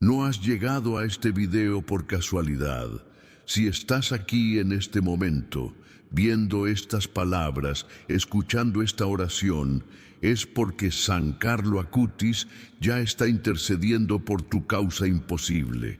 No has llegado a este video por casualidad. Si estás aquí en este momento, viendo estas palabras, escuchando esta oración, es porque San Carlo Acutis ya está intercediendo por tu causa imposible.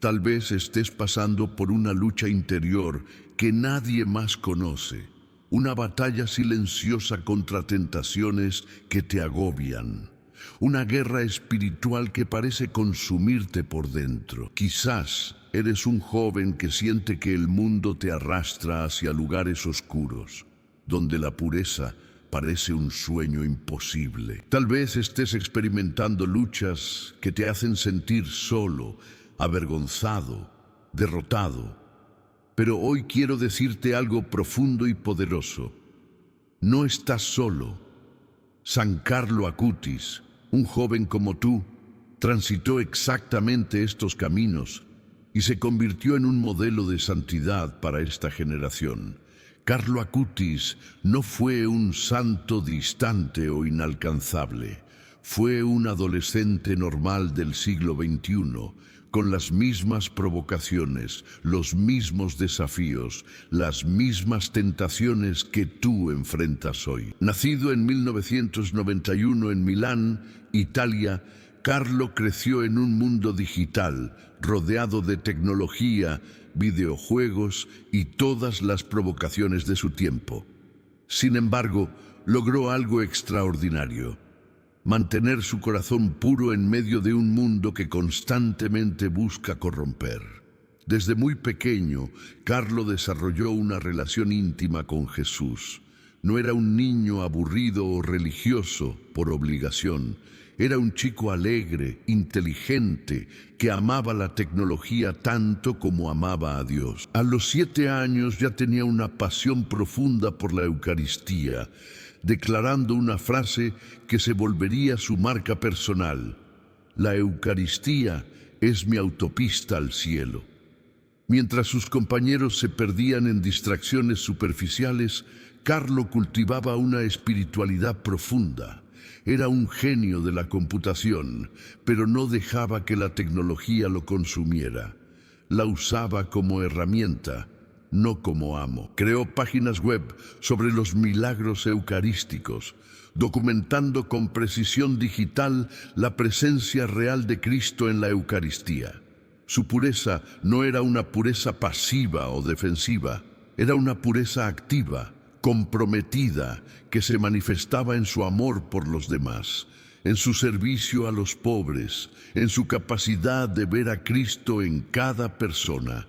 Tal vez estés pasando por una lucha interior que nadie más conoce, una batalla silenciosa contra tentaciones que te agobian. Una guerra espiritual que parece consumirte por dentro. Quizás eres un joven que siente que el mundo te arrastra hacia lugares oscuros, donde la pureza parece un sueño imposible. Tal vez estés experimentando luchas que te hacen sentir solo, avergonzado, derrotado. Pero hoy quiero decirte algo profundo y poderoso. No estás solo. San Carlo Acutis, un joven como tú, transitó exactamente estos caminos y se convirtió en un modelo de santidad para esta generación. Carlo Acutis no fue un santo distante o inalcanzable. Fue un adolescente normal del siglo XXI, con las mismas provocaciones, los mismos desafíos, las mismas tentaciones que tú enfrentas hoy. Nacido en 1991 en Milán, Italia, Carlo creció en un mundo digital, rodeado de tecnología, videojuegos y todas las provocaciones de su tiempo. Sin embargo, logró algo extraordinario: mantener su corazón puro en medio de un mundo que constantemente busca corromper. Desde muy pequeño, Carlo desarrolló una relación íntima con Jesús. No era un niño aburrido o religioso por obligación. Era un chico alegre, inteligente, que amaba la tecnología tanto como amaba a Dios. A los 7 años ya tenía una pasión profunda por la Eucaristía, declarando una frase que se volvería su marca personal: la Eucaristía es mi autopista al cielo. Mientras sus compañeros se perdían en distracciones superficiales, Carlo cultivaba una espiritualidad profunda. Era un genio de la computación, pero no dejaba que la tecnología lo consumiera. La usaba como herramienta, no como amo. Creó páginas web sobre los milagros eucarísticos, documentando con precisión digital la presencia real de Cristo en la Eucaristía. Su pureza no era una pureza pasiva o defensiva, era una pureza activa, comprometida, que se manifestaba en su amor por los demás, en su servicio a los pobres, en su capacidad de ver a Cristo en cada persona.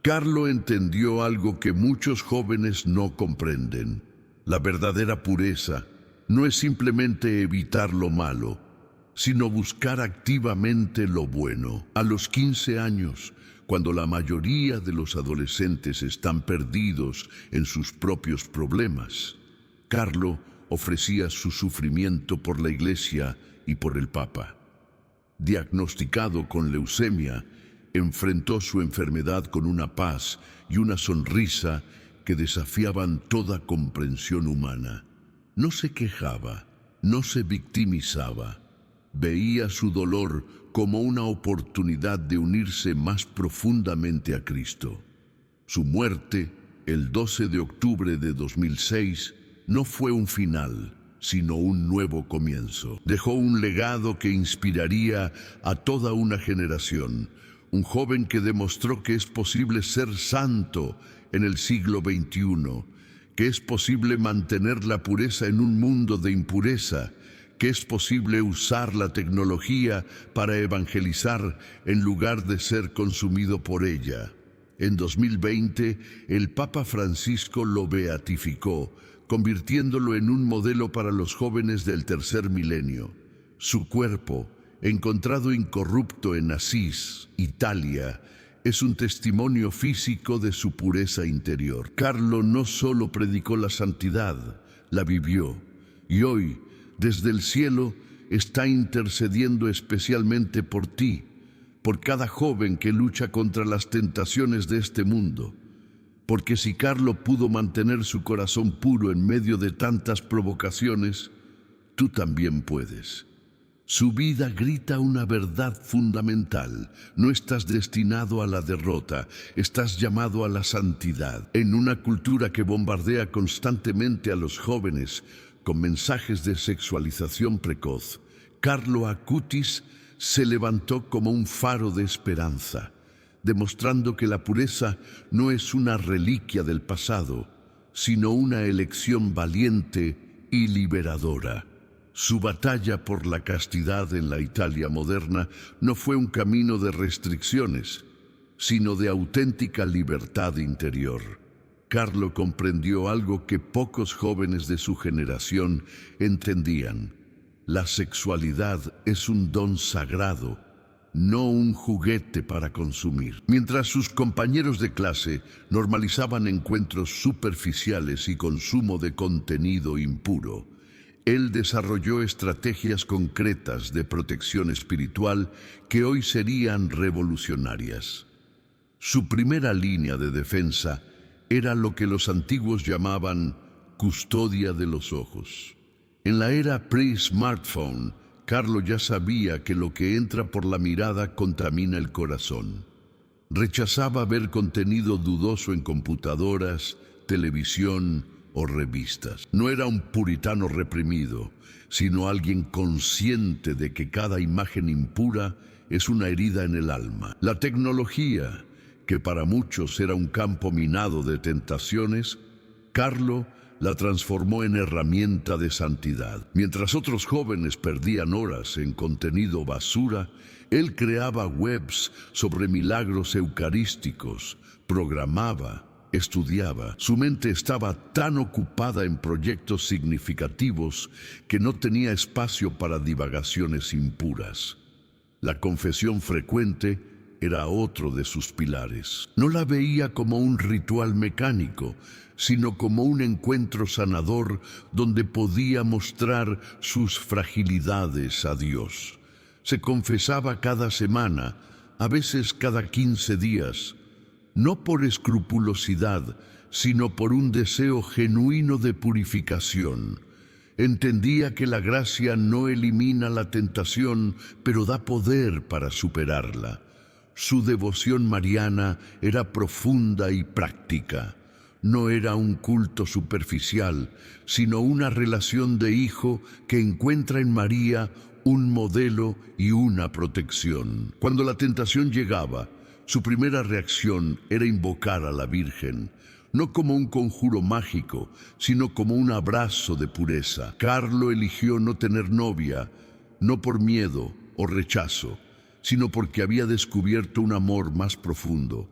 Carlo entendió algo que muchos jóvenes no comprenden. La verdadera pureza no es simplemente evitar lo malo, sino buscar activamente lo bueno. A los 15 años, cuando la mayoría de los adolescentes están perdidos en sus propios problemas, Carlo ofrecía su sufrimiento por la Iglesia y por el Papa. Diagnosticado con leucemia, enfrentó su enfermedad con una paz y una sonrisa que desafiaban toda comprensión humana. No se quejaba, no se victimizaba. Veía su dolor como una oportunidad de unirse más profundamente a Cristo. Su muerte, el 12 de octubre de 2006, no fue un final, sino un nuevo comienzo. Dejó un legado que inspiraría a toda una generación. Un joven que demostró que es posible ser santo en el siglo XXI, que es posible mantener la pureza en un mundo de impureza, que es posible usar la tecnología para evangelizar en lugar de ser consumido por ella. En 2020, el Papa Francisco lo beatificó, convirtiéndolo en un modelo para los jóvenes del tercer milenio. Su cuerpo, encontrado incorrupto en Asís, Italia, es un testimonio físico de su pureza interior. Carlo no solo predicó la santidad, la vivió, y hoy, desde el cielo, está intercediendo especialmente por ti, por cada joven que lucha contra las tentaciones de este mundo. Porque si Carlo pudo mantener su corazón puro en medio de tantas provocaciones, tú también puedes. Su vida grita una verdad fundamental. No estás destinado a la derrota, estás llamado a la santidad. En una cultura que bombardea constantemente a los jóvenes con mensajes de sexualización precoz, Carlo Acutis se levantó como un faro de esperanza, demostrando que la pureza no es una reliquia del pasado, sino una elección valiente y liberadora. Su batalla por la castidad en la Italia moderna no fue un camino de restricciones, sino de auténtica libertad interior. Carlo comprendió algo que pocos jóvenes de su generación entendían. La sexualidad es un don sagrado, no un juguete para consumir. Mientras sus compañeros de clase normalizaban encuentros superficiales y consumo de contenido impuro, él desarrolló estrategias concretas de protección espiritual que hoy serían revolucionarias. Su primera línea de defensa era lo que los antiguos llamaban custodia de los ojos. En la era pre-smartphone, Carlo ya sabía que lo que entra por la mirada contamina el corazón. Rechazaba ver contenido dudoso en computadoras, televisión o revistas. No era un puritano reprimido, sino alguien consciente de que cada imagen impura es una herida en el alma. La tecnología, que para muchos era un campo minado de tentaciones, Carlo la transformó en herramienta de santidad. Mientras otros jóvenes perdían horas en contenido basura, él creaba webs sobre milagros eucarísticos, programaba, estudiaba. Su mente estaba tan ocupada en proyectos significativos que no tenía espacio para divagaciones impuras. La confesión frecuente era otro de sus pilares. No la veía como un ritual mecánico, sino como un encuentro sanador donde podía mostrar sus fragilidades a Dios. Se confesaba cada semana, a veces cada 15 días, no por escrupulosidad, sino por un deseo genuino de purificación. Entendía que la gracia no elimina la tentación, pero da poder para superarla. Su devoción mariana era profunda y práctica. No era un culto superficial, sino una relación de hijo que encuentra en María un modelo y una protección. Cuando la tentación llegaba, su primera reacción era invocar a la Virgen, no como un conjuro mágico, sino como un abrazo de pureza. Carlo eligió no tener novia, no por miedo o rechazo, sino porque había descubierto un amor más profundo.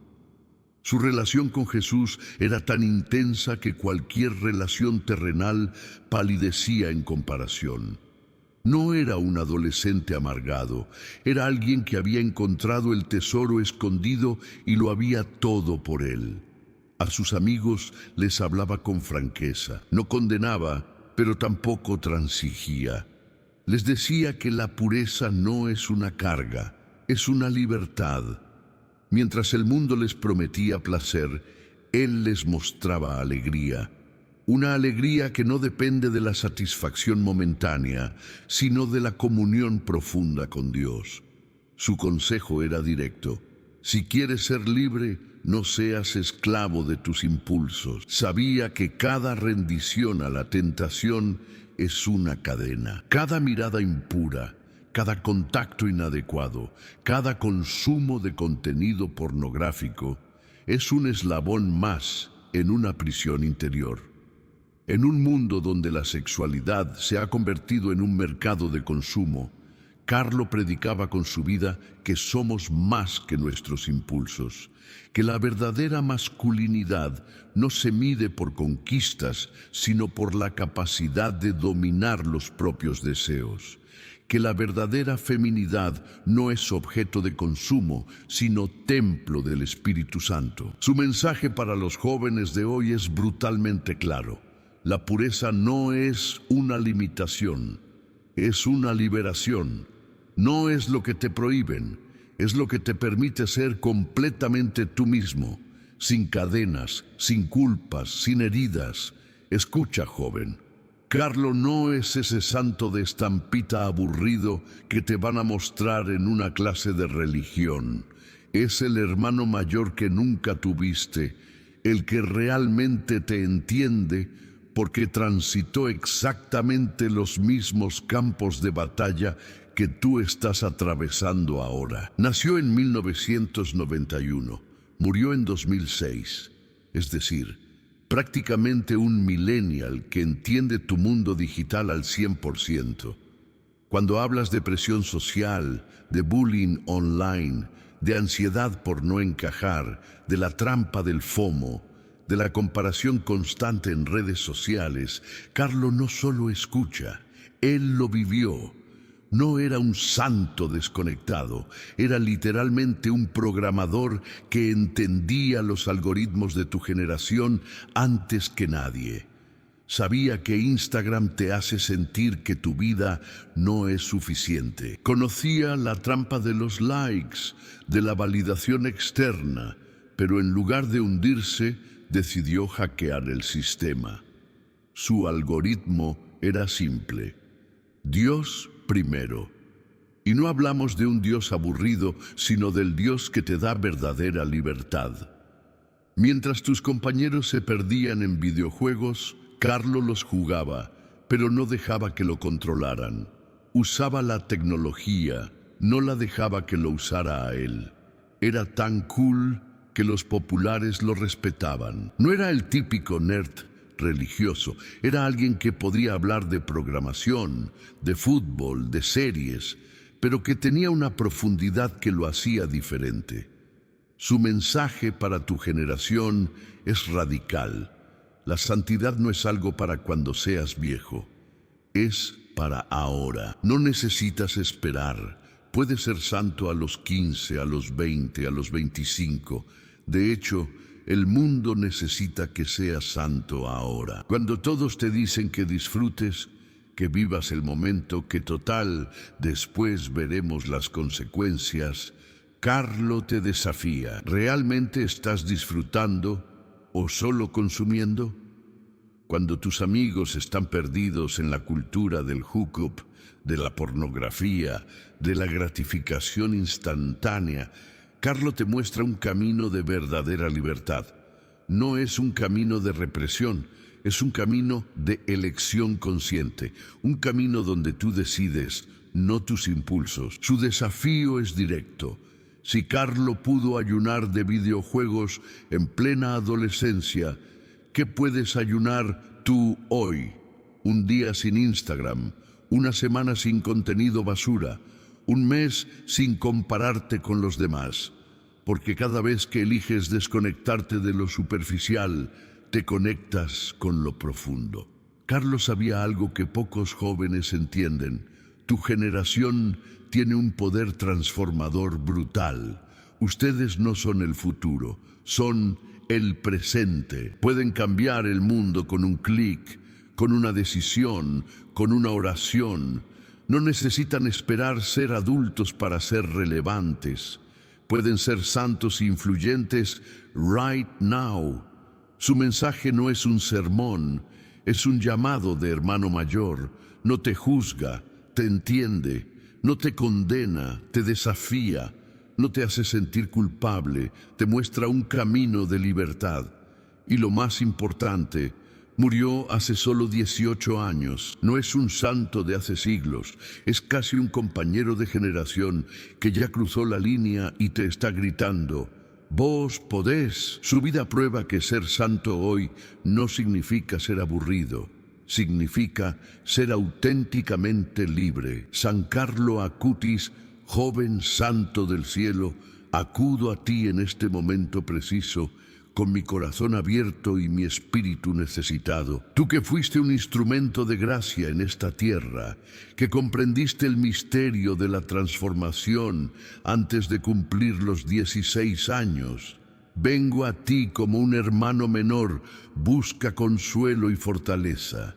Su relación con Jesús era tan intensa que cualquier relación terrenal palidecía en comparación. No era un adolescente amargado, era alguien que había encontrado el tesoro escondido y lo había todo por él. A sus amigos les hablaba con franqueza, no condenaba, pero tampoco transigía. Les decía que la pureza no es una carga, es una libertad. Mientras el mundo les prometía placer, él les mostraba alegría. Una alegría que no depende de la satisfacción momentánea, sino de la comunión profunda con Dios. Su consejo era directo. Si quieres ser libre, no seas esclavo de tus impulsos. Sabía que cada rendición a la tentación es una cadena. Cada mirada impura, cada contacto inadecuado, cada consumo de contenido pornográfico es un eslabón más en una prisión interior. En un mundo donde la sexualidad se ha convertido en un mercado de consumo, Carlo predicaba con su vida que somos más que nuestros impulsos, que la verdadera masculinidad no se mide por conquistas, sino por la capacidad de dominar los propios deseos, que la verdadera feminidad no es objeto de consumo, sino templo del Espíritu Santo. Su mensaje para los jóvenes de hoy es brutalmente claro. La pureza no es una limitación, es una liberación. No es lo que te prohíben, es lo que te permite ser completamente tú mismo, sin cadenas, sin culpas, sin heridas. Escucha, joven. Carlo no es ese santo de estampita aburrido que te van a mostrar en una clase de religión. Es el hermano mayor que nunca tuviste, el que realmente te entiende porque transitó exactamente los mismos campos de batalla que tú estás atravesando ahora. Nació en 1991, murió en 2006, es decir, prácticamente un millennial que entiende tu mundo digital al 100%. Cuando hablas de presión social, de bullying online, de ansiedad por no encajar, de la trampa del FOMO, de la comparación constante en redes sociales, Carlo no solo escucha, él lo vivió. No era un santo desconectado, era literalmente un programador que entendía los algoritmos de tu generación antes que nadie. Sabía que Instagram te hace sentir que tu vida no es suficiente. Conocía la trampa de los likes, de la validación externa, pero en lugar de hundirse, decidió hackear el sistema. Su algoritmo era simple: Dios primero. Y no hablamos de un Dios aburrido, sino del Dios que te da verdadera libertad. Mientras tus compañeros se perdían en videojuegos, Carlo los jugaba, pero no dejaba que lo controlaran. Usaba la tecnología, no la dejaba que lo usara a él. Era tan cool que los populares lo respetaban. No era el típico nerd religioso, era alguien que podía hablar de programación, de fútbol, de series, pero que tenía una profundidad que lo hacía diferente. Su mensaje para tu generación es radical. La santidad no es algo para cuando seas viejo, es para ahora. No necesitas esperar. Puedes ser santo a los 15, a los 20, a los 25. De hecho, el mundo necesita que seas santo ahora. Cuando todos te dicen que disfrutes, que vivas el momento, que total, después veremos las consecuencias, Carlo te desafía. ¿Realmente estás disfrutando o solo consumiendo? Cuando tus amigos están perdidos en la cultura del hookup, de la pornografía, de la gratificación instantánea, Carlo te muestra un camino de verdadera libertad. No es un camino de represión, es un camino de elección consciente, un camino donde tú decides, no tus impulsos. Su desafío es directo. Si Carlo pudo ayunar de videojuegos en plena adolescencia, ¿qué puedes ayunar tú hoy? Un día sin Instagram, una semana sin contenido basura, un mes sin compararte con los demás, porque cada vez que eliges desconectarte de lo superficial, te conectas con lo profundo. Carlos sabía algo que pocos jóvenes entienden. Tu generación tiene un poder transformador brutal. Ustedes no son el futuro, son el presente. Pueden cambiar el mundo con un clic, con una decisión, con una oración. No necesitan esperar ser adultos para ser relevantes. Pueden ser santos e influyentes right now. Su mensaje no es un sermón, es un llamado de hermano mayor. No te juzga, te entiende, no te condena, te desafía, no te hace sentir culpable, te muestra un camino de libertad. Y lo más importante, murió hace solo 18 años. No es un santo de hace siglos, es casi un compañero de generación que ya cruzó la línea y te está gritando: vos podés. Su vida prueba que ser santo hoy no significa ser aburrido, significa ser auténticamente libre. San Carlo Acutis, joven santo del cielo, acudo a ti en este momento preciso, con mi corazón abierto y mi espíritu necesitado. Tú que fuiste un instrumento de gracia en esta tierra, que comprendiste el misterio de la transformación antes de cumplir los 16 años, vengo a ti como un hermano menor, busca consuelo y fortaleza.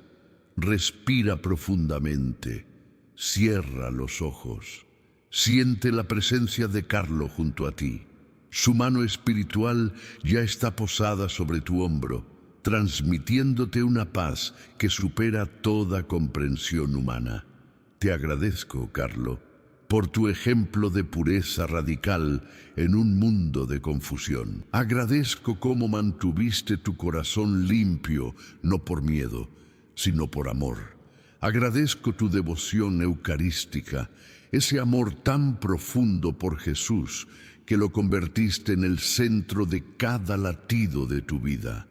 Respira profundamente, cierra los ojos, siente la presencia de Carlo junto a ti. Su mano espiritual ya está posada sobre tu hombro, transmitiéndote una paz que supera toda comprensión humana. Te agradezco, Carlo, por tu ejemplo de pureza radical en un mundo de confusión. Agradezco cómo mantuviste tu corazón limpio, no por miedo, sino por amor. Agradezco tu devoción eucarística, ese amor tan profundo por Jesús que lo convertiste en el centro de cada latido de tu vida.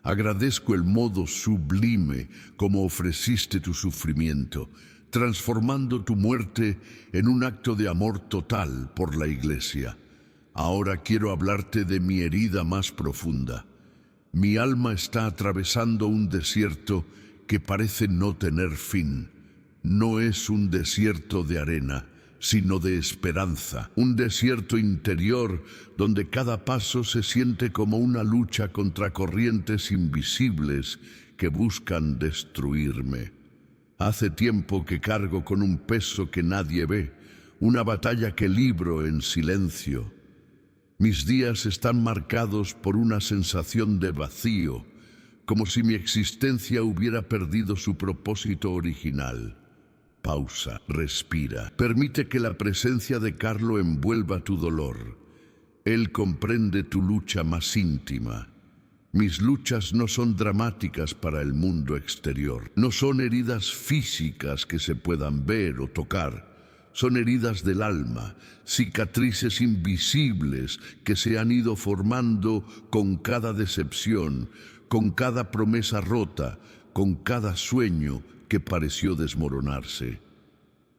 Agradezco el modo sublime como ofreciste tu sufrimiento, transformando tu muerte en un acto de amor total por la Iglesia. Ahora quiero hablarte de mi herida más profunda. Mi alma está atravesando un desierto que parece no tener fin. No es un desierto de arena, sino de esperanza. Un desierto interior donde cada paso se siente como una lucha contra corrientes invisibles que buscan destruirme. Hace tiempo que cargo con un peso que nadie ve, una batalla que libro en silencio. Mis días están marcados por una sensación de vacío, como si mi existencia hubiera perdido su propósito original. Pausa, respira. Permite que la presencia de Carlo envuelva tu dolor. Él comprende tu lucha más íntima. Mis luchas no son dramáticas para el mundo exterior. No son heridas físicas que se puedan ver o tocar. Son heridas del alma, cicatrices invisibles que se han ido formando con cada decepción, con cada promesa rota, con cada sueño que pareció desmoronarse.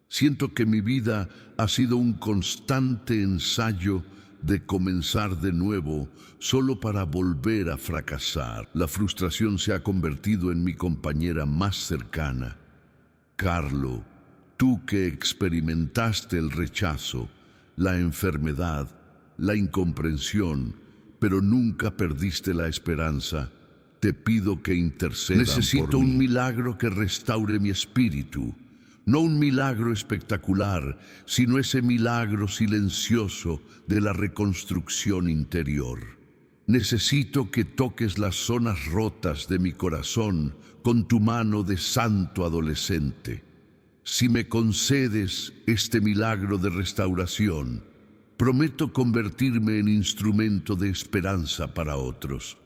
Siento que mi vida ha sido un constante ensayo de comenzar de nuevo solo para volver a fracasar. La frustración se ha convertido en mi compañera más cercana. Carlo, tú que experimentaste el rechazo, la enfermedad, la incomprensión, pero nunca perdiste la esperanza, te pido que intercedas por mí. Necesito un milagro que restaure mi espíritu. No un milagro espectacular, sino ese milagro silencioso de la reconstrucción interior. Necesito que toques las zonas rotas de mi corazón con tu mano de santo adolescente. Si me concedes este milagro de restauración, prometo convertirme en instrumento de esperanza para otros.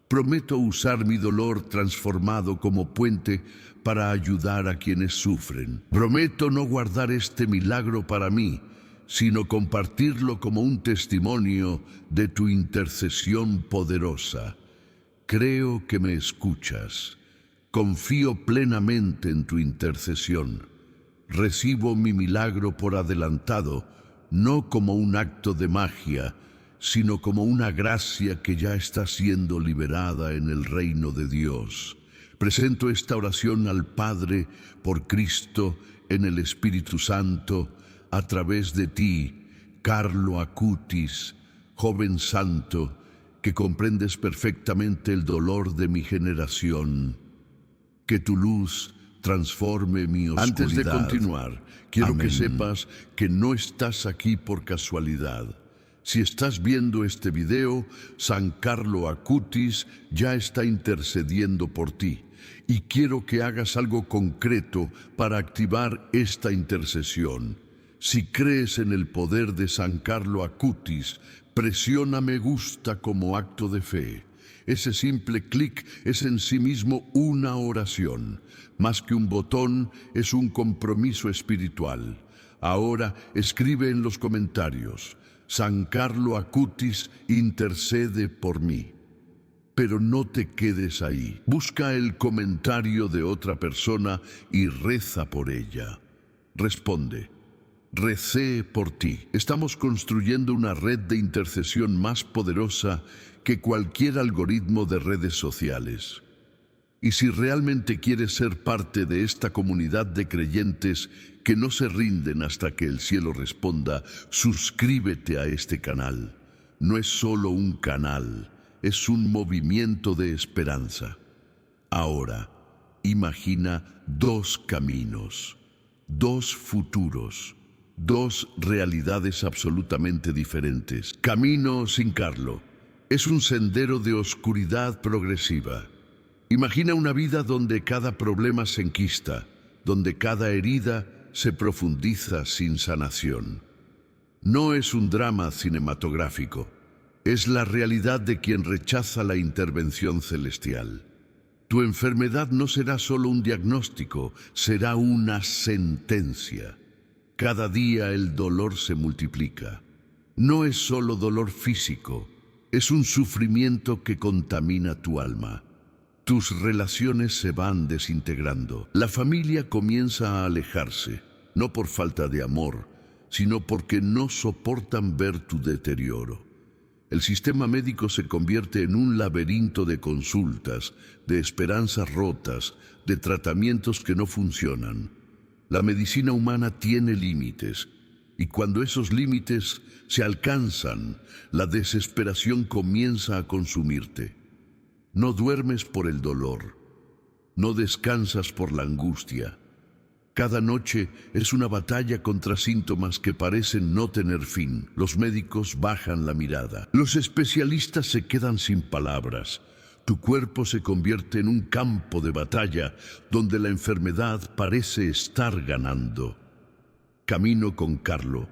Prometo usar mi dolor transformado como puente para ayudar a quienes sufren. Prometo no guardar este milagro para mí, sino compartirlo como un testimonio de tu intercesión poderosa. Creo que me escuchas. Confío plenamente en tu intercesión. Recibo mi milagro por adelantado, no como un acto de magia, sino como una gracia que ya está siendo liberada en el reino de Dios. Presento esta oración al Padre por Cristo en el Espíritu Santo, a través de ti, Carlo Acutis, joven santo, que comprendes perfectamente el dolor de mi generación. Que tu luz transforme mi oscuridad. Antes de continuar, quiero que sepas que no estás aquí por casualidad. Si estás viendo este video, San Carlo Acutis ya está intercediendo por ti. Y quiero que hagas algo concreto para activar esta intercesión. Si crees en el poder de San Carlo Acutis, presiona me gusta como acto de fe. Ese simple clic es en sí mismo una oración. Más que un botón, es un compromiso espiritual. Ahora escribe en los comentarios: San Carlo Acutis intercede por mí. Pero no te quedes ahí. Busca el comentario de otra persona y reza por ella. Responde: recé por ti. Estamos construyendo una red de intercesión más poderosa que cualquier algoritmo de redes sociales. Y si realmente quieres ser parte de esta comunidad de creyentes que no se rinden hasta que el cielo responda, suscríbete a este canal. No es solo un canal, es un movimiento de esperanza. Ahora, imagina dos caminos, dos futuros, dos realidades absolutamente diferentes. Camino sin Carlo es un sendero de oscuridad progresiva. Imagina una vida donde cada problema se enquista, donde cada herida se profundiza sin sanación. No es un drama cinematográfico, es la realidad de quien rechaza la intervención celestial. Tu enfermedad no será solo un diagnóstico, será una sentencia. Cada día el dolor se multiplica. No es solo dolor físico, es un sufrimiento que contamina tu alma. Tus relaciones se van desintegrando. La familia comienza a alejarse, no por falta de amor, sino porque no soportan ver tu deterioro. El sistema médico se convierte en un laberinto de consultas, de esperanzas rotas, de tratamientos que no funcionan. La medicina humana tiene límites, y cuando esos límites se alcanzan, la desesperación comienza a consumirte. No duermes por el dolor, no descansas por la angustia. Cada noche es una batalla contra síntomas que parecen no tener fin. Los médicos bajan la mirada. Los especialistas se quedan sin palabras. Tu cuerpo se convierte en un campo de batalla donde la enfermedad parece estar ganando. Camino con Carlo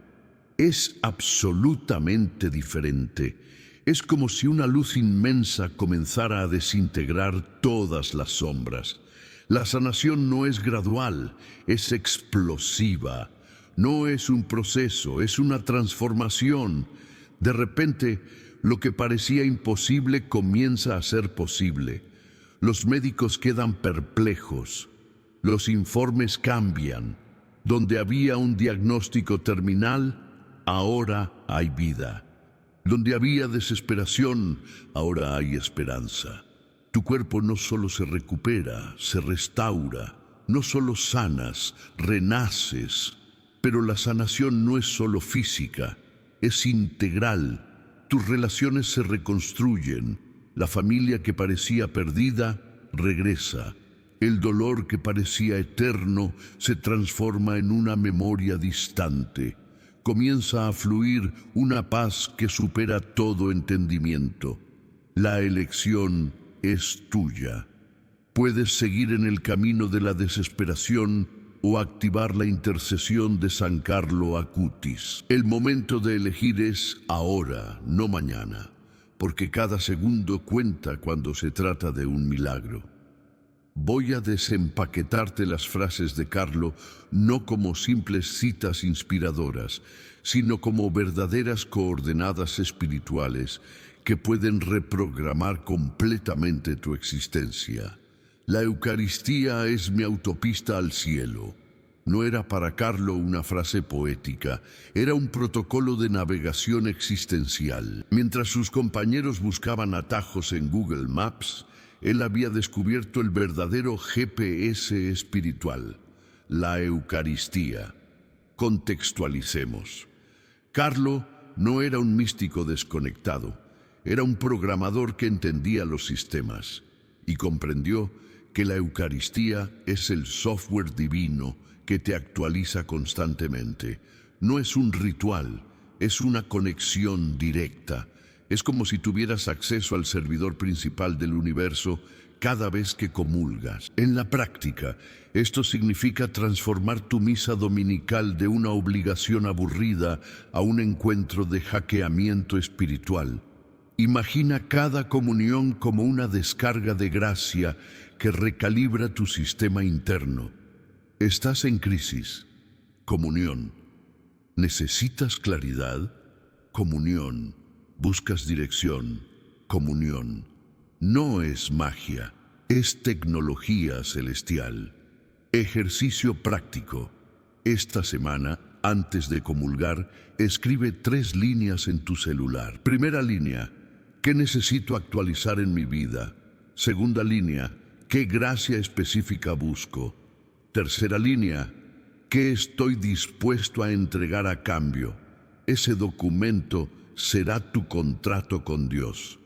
es absolutamente diferente. Es como si una luz inmensa comenzara a desintegrar todas las sombras. La sanación no es gradual, es explosiva. No es un proceso, es una transformación. De repente, lo que parecía imposible comienza a ser posible. Los médicos quedan perplejos. Los informes cambian. Donde había un diagnóstico terminal, ahora hay vida. Donde había desesperación, ahora hay esperanza. Tu cuerpo no solo se recupera, se restaura. No solo sanas, renaces. Pero la sanación no es solo física, es integral. Tus relaciones se reconstruyen. La familia que parecía perdida, regresa. El dolor que parecía eterno se transforma en una memoria distante. Comienza a fluir una paz que supera todo entendimiento. La elección es tuya. Puedes seguir en el camino de la desesperación o activar la intercesión de San Carlo Acutis. El momento de elegir es ahora, no mañana, porque cada segundo cuenta cuando se trata de un milagro. Voy a desempaquetarte las frases de Carlo no como simples citas inspiradoras, sino como verdaderas coordenadas espirituales que pueden reprogramar completamente tu existencia. La Eucaristía es mi autopista al cielo. No era para Carlo una frase poética, era un protocolo de navegación existencial. Mientras sus compañeros buscaban atajos en Google Maps, él había descubierto el verdadero GPS espiritual, la Eucaristía. Contextualicemos. Carlo no era un místico desconectado, era un programador que entendía los sistemas y comprendió que la Eucaristía es el software divino que te actualiza constantemente. No es un ritual, es una conexión directa. Es como si tuvieras acceso al servidor principal del universo cada vez que comulgas. En la práctica, esto significa transformar tu misa dominical de una obligación aburrida a un encuentro de hackeamiento espiritual. Imagina cada comunión como una descarga de gracia que recalibra tu sistema interno. Estás en crisis. Comunión. ¿Necesitas claridad? Comunión. ¿Buscas dirección? Comunión. No es magia, es tecnología celestial. Ejercicio práctico. Esta semana, antes de comulgar, escribe 3 líneas en tu celular. Primera línea, ¿qué necesito actualizar en mi vida? Segunda línea, ¿qué gracia específica busco? Tercera línea, ¿qué estoy dispuesto a entregar a cambio? Ese documento será tu contrato con Dios.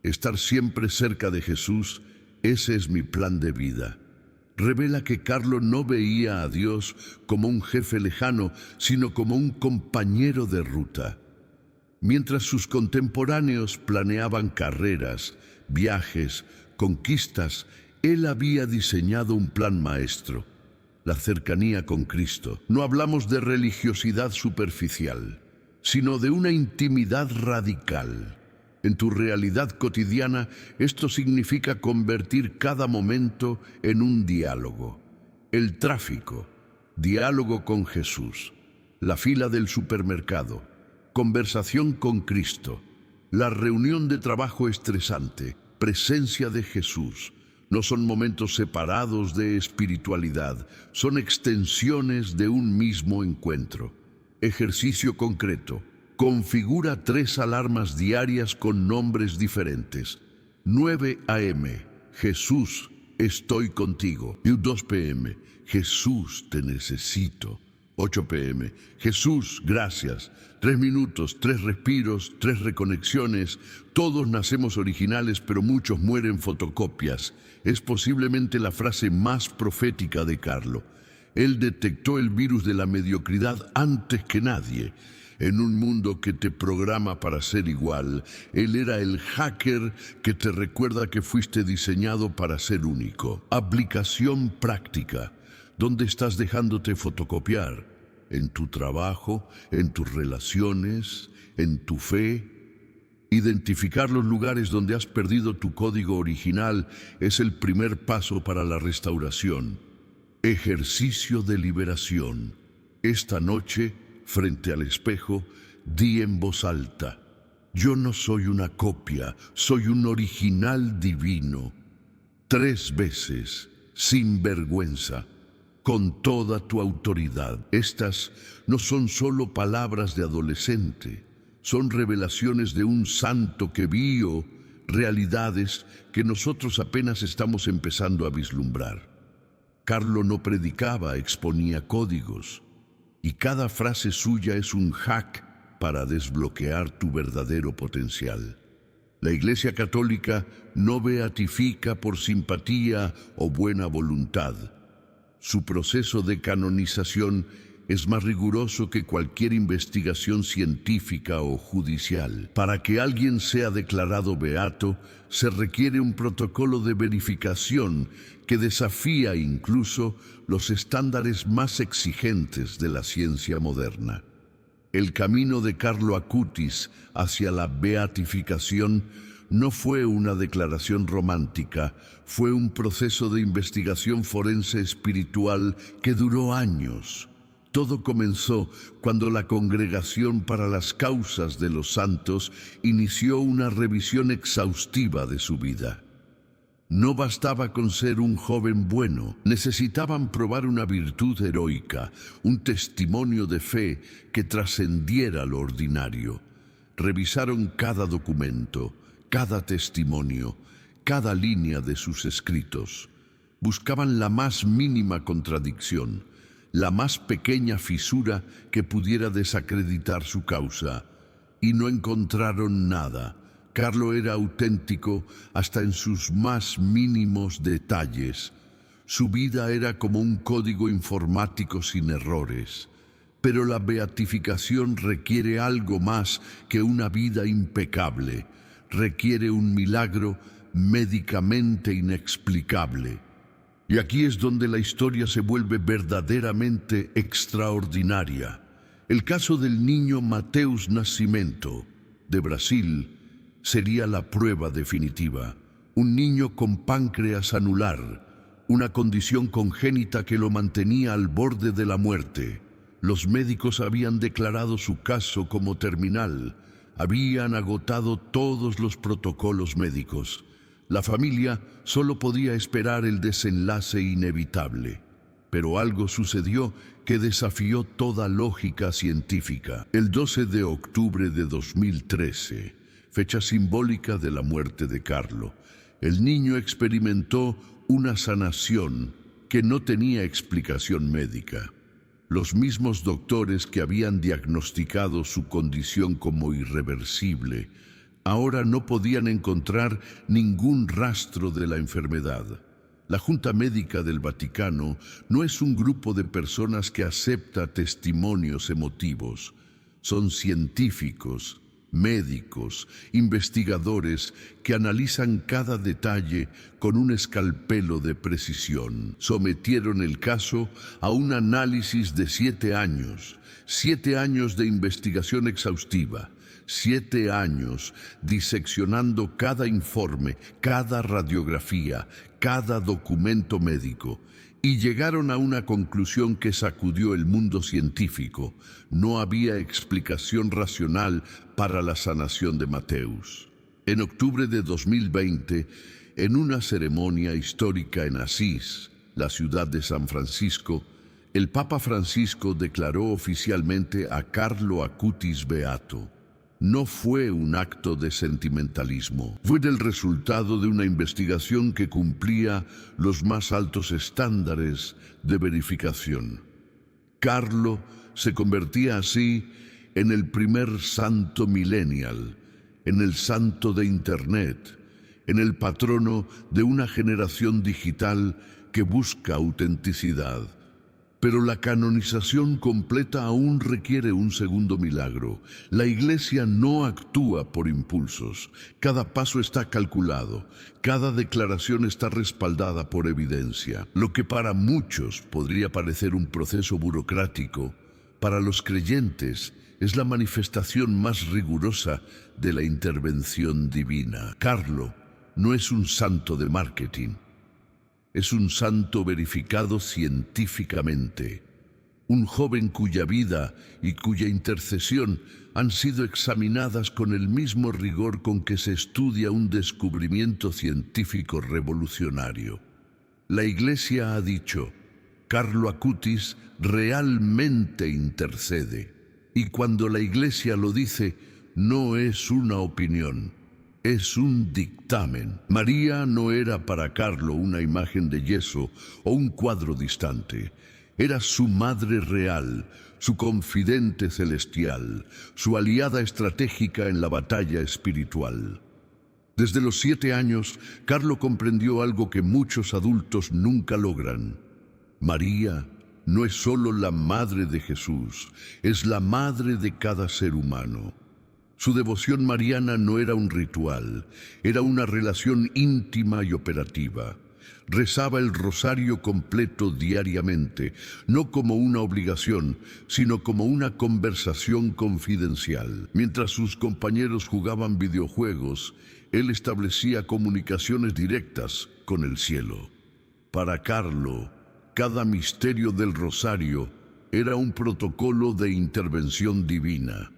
Estar siempre cerca de Jesús, ese es mi plan de vida. Revela que Carlo no veía a Dios como un jefe lejano, sino como un compañero de ruta. Mientras sus contemporáneos planeaban carreras, viajes, conquistas, Él había diseñado un plan maestro, la cercanía con Cristo. No hablamos de religiosidad superficial, sino de una intimidad radical. En tu realidad cotidiana, esto significa convertir cada momento en un diálogo. El tráfico, diálogo con Jesús. La fila del supermercado, conversación con Cristo. La reunión de trabajo estresante, presencia de Jesús. No son momentos separados de espiritualidad, son extensiones de un mismo encuentro. Ejercicio concreto. Configura 3 alarmas diarias con nombres diferentes. 9 a.m. Jesús, estoy contigo. Y 2 p.m. Jesús, te necesito. 8 p.m. Jesús, gracias. 3 minutos, 3 respiros, 3 reconexiones. Todos nacemos originales, pero muchos mueren fotocopias. Es posiblemente la frase más profética de Carlo. Él detectó el virus de la mediocridad antes que nadie. En un mundo que te programa para ser igual, él era el hacker que te recuerda que fuiste diseñado para ser único. Aplicación práctica. ¿Dónde estás dejándote fotocopiar? ¿En tu trabajo? ¿En tus relaciones? ¿En tu fe? Identificar los lugares donde has perdido tu código original es el primer paso para la restauración. Ejercicio de liberación. Esta noche, frente al espejo, di en voz alta: yo no soy una copia, soy un original divino. 3 veces, sin vergüenza, con toda tu autoridad. Estas no son solo palabras de adolescente, son revelaciones de un santo que vio realidades que nosotros apenas estamos empezando a vislumbrar. Carlo no predicaba, exponía códigos, y cada frase suya es un hack para desbloquear tu verdadero potencial. La Iglesia Católica no beatifica por simpatía o buena voluntad. Su proceso de canonización es más riguroso que cualquier investigación científica o judicial. Para que alguien sea declarado beato, se requiere un protocolo de verificación que desafía incluso los estándares más exigentes de la ciencia moderna. El camino de Carlo Acutis hacia la beatificación no fue una declaración romántica, fue un proceso de investigación forense espiritual que duró años. Todo comenzó cuando la Congregación para las Causas de los Santos inició una revisión exhaustiva de su vida. No bastaba con ser un joven bueno, necesitaban probar una virtud heroica, un testimonio de fe que trascendiera lo ordinario. Revisaron cada documento, cada testimonio, cada línea de sus escritos. Buscaban la más mínima contradicción, la más pequeña fisura que pudiera desacreditar su causa, y no encontraron nada. Carlo era auténtico hasta en sus más mínimos detalles. Su vida era como un código informático sin errores. Pero la beatificación requiere algo más que una vida impecable. Requiere un milagro médicamente inexplicable. Y aquí es donde la historia se vuelve verdaderamente extraordinaria. El caso del niño Mateus Nascimento, de Brasil, sería la prueba definitiva. Un niño con páncreas anular, una condición congénita que lo mantenía al borde de la muerte. Los médicos habían declarado su caso como terminal. Habían agotado todos los protocolos médicos. La familia solo podía esperar el desenlace inevitable. Pero algo sucedió que desafió toda lógica científica. El 12 de octubre de 2013, fecha simbólica de la muerte de Carlo, el niño experimentó una sanación que no tenía explicación médica. Los mismos doctores que habían diagnosticado su condición como irreversible, ahora no podían encontrar ningún rastro de la enfermedad. La Junta Médica del Vaticano no es un grupo de personas que acepta testimonios emotivos. Son científicos, médicos, investigadores que analizan cada detalle con un escalpelo de precisión. Sometieron el caso a un análisis de 7 años, 7 años de investigación exhaustiva, 7 años diseccionando cada informe, cada radiografía, cada documento médico, y llegaron a una conclusión que sacudió el mundo científico. No había explicación racional para la sanación de Matthäus. En octubre de 2020, en una ceremonia histórica en Asís, la ciudad de San Francisco, el Papa Francisco declaró oficialmente a Carlo Acutis beato. No fue un acto de sentimentalismo, fue el resultado de una investigación que cumplía los más altos estándares de verificación. Carlo se convertía así en el primer santo millennial, en el santo de Internet, en el patrono de una generación digital que busca autenticidad. Pero la canonización completa aún requiere un segundo milagro. La Iglesia no actúa por impulsos. Cada paso está calculado. Cada declaración está respaldada por evidencia. Lo que para muchos podría parecer un proceso burocrático, para los creyentes es la manifestación más rigurosa de la intervención divina. Carlo no es un santo de marketing. Es un santo verificado científicamente, un joven cuya vida y cuya intercesión han sido examinadas con el mismo rigor con que se estudia un descubrimiento científico revolucionario. La Iglesia ha dicho, Carlo Acutis realmente intercede. Y cuando la Iglesia lo dice, no es una opinión. Es un dictamen. María no era para Carlo una imagen de yeso o un cuadro distante. Era su madre real, su confidente celestial, su aliada estratégica en la batalla espiritual. Desde los 7 años, Carlo comprendió algo que muchos adultos nunca logran. María no es solo la madre de Jesús, es la madre de cada ser humano. Su devoción mariana no era un ritual, era una relación íntima y operativa. Rezaba el rosario completo diariamente, no como una obligación, sino como una conversación confidencial. Mientras sus compañeros jugaban videojuegos, él establecía comunicaciones directas con el cielo. Para Carlo, cada misterio del rosario era un protocolo de intervención divina.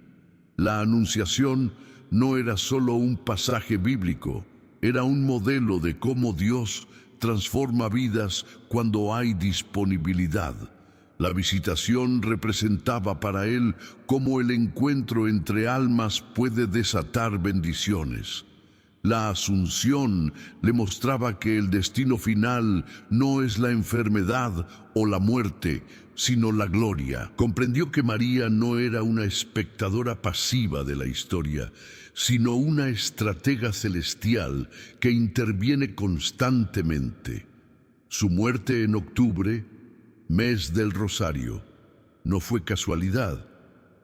La Anunciación no era solo un pasaje bíblico, era un modelo de cómo Dios transforma vidas cuando hay disponibilidad. La visitación representaba para él cómo el encuentro entre almas puede desatar bendiciones. La Asunción le mostraba que el destino final no es la enfermedad o la muerte, sino la gloria. Comprendió que María no era una espectadora pasiva de la historia, sino una estratega celestial que interviene constantemente. Su muerte en octubre, mes del Rosario, no fue casualidad,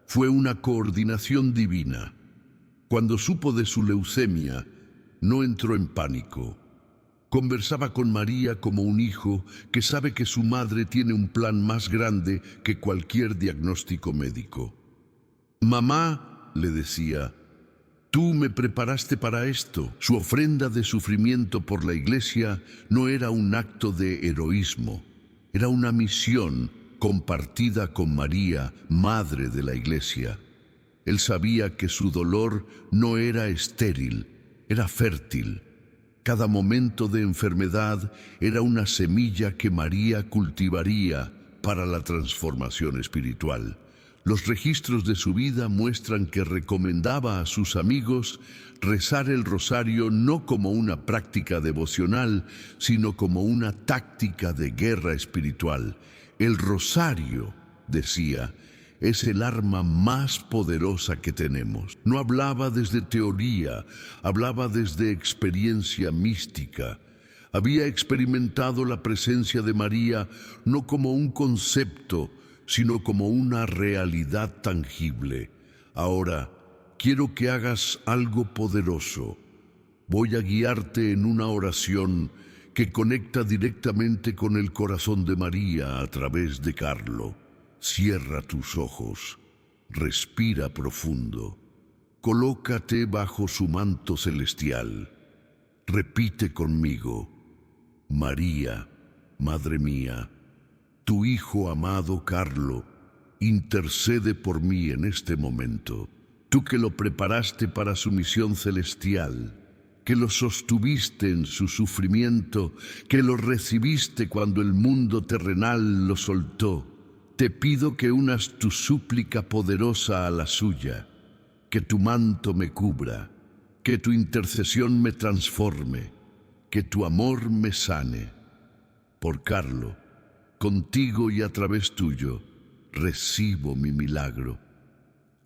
fue una coordinación divina. Cuando supo de su leucemia, no entró en pánico. Conversaba con María como un hijo que sabe que su madre tiene un plan más grande que cualquier diagnóstico médico. Mamá, le decía, tú me preparaste para esto. Su ofrenda de sufrimiento por la Iglesia no era un acto de heroísmo, era una misión compartida con María, madre de la Iglesia. Él sabía que su dolor no era estéril, era fértil. Cada momento de enfermedad era una semilla que María cultivaría para la transformación espiritual. Los registros de su vida muestran que recomendaba a sus amigos rezar el rosario no como una práctica devocional, sino como una táctica de guerra espiritual. El rosario, decía, es el arma más poderosa que tenemos. No hablaba desde teoría, hablaba desde experiencia mística. Había experimentado la presencia de María no como un concepto, sino como una realidad tangible. Ahora, quiero que hagas algo poderoso. Voy a guiarte en una oración que conecta directamente con el corazón de María a través de Carlo. Cierra tus ojos, respira profundo, colócate bajo su manto celestial. Repite conmigo: María, Madre mía, tu Hijo amado Carlo, intercede por mí en este momento. Tú que lo preparaste para su misión celestial, que lo sostuviste en su sufrimiento, que lo recibiste cuando el mundo terrenal lo soltó, te pido que unas tu súplica poderosa a la suya, que tu manto me cubra, que tu intercesión me transforme, que tu amor me sane. Por Carlo, contigo y a través tuyo, recibo mi milagro.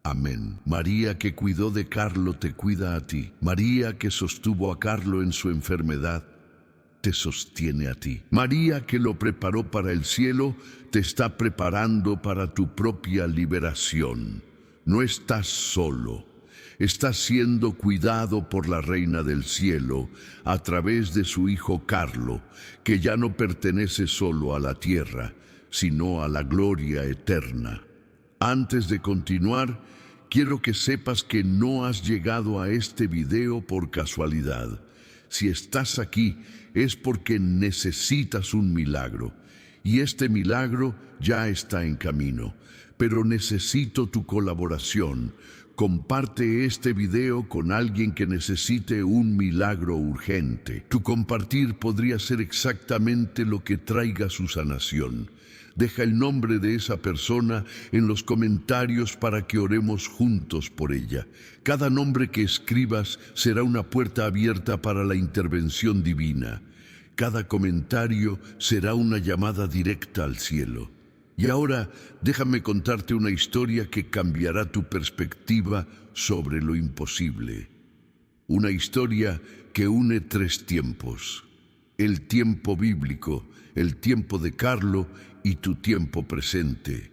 Amén. María que cuidó de Carlo te cuida a ti. María que sostuvo a Carlo en su enfermedad te sostiene a ti. María que lo preparó para el cielo te está preparando para tu propia liberación. No estás solo. Estás siendo cuidado por la Reina del Cielo a través de su Hijo Carlo, que ya no pertenece solo a la tierra, sino a la gloria eterna. Antes de continuar, quiero que sepas que no has llegado a este video por casualidad. Si estás aquí es porque necesitas un milagro, y este milagro ya está en camino, pero necesito tu colaboración. Comparte este video con alguien que necesite un milagro urgente. Tu compartir podría ser exactamente lo que traiga su sanación. Deja el nombre de esa persona en los comentarios para que oremos juntos por ella. Cada nombre que escribas será una puerta abierta para la intervención divina. Cada comentario será una llamada directa al cielo. Y ahora déjame contarte una historia que cambiará tu perspectiva sobre lo imposible. Una historia que une tres tiempos: el tiempo bíblico, el tiempo de Carlo y tu tiempo presente.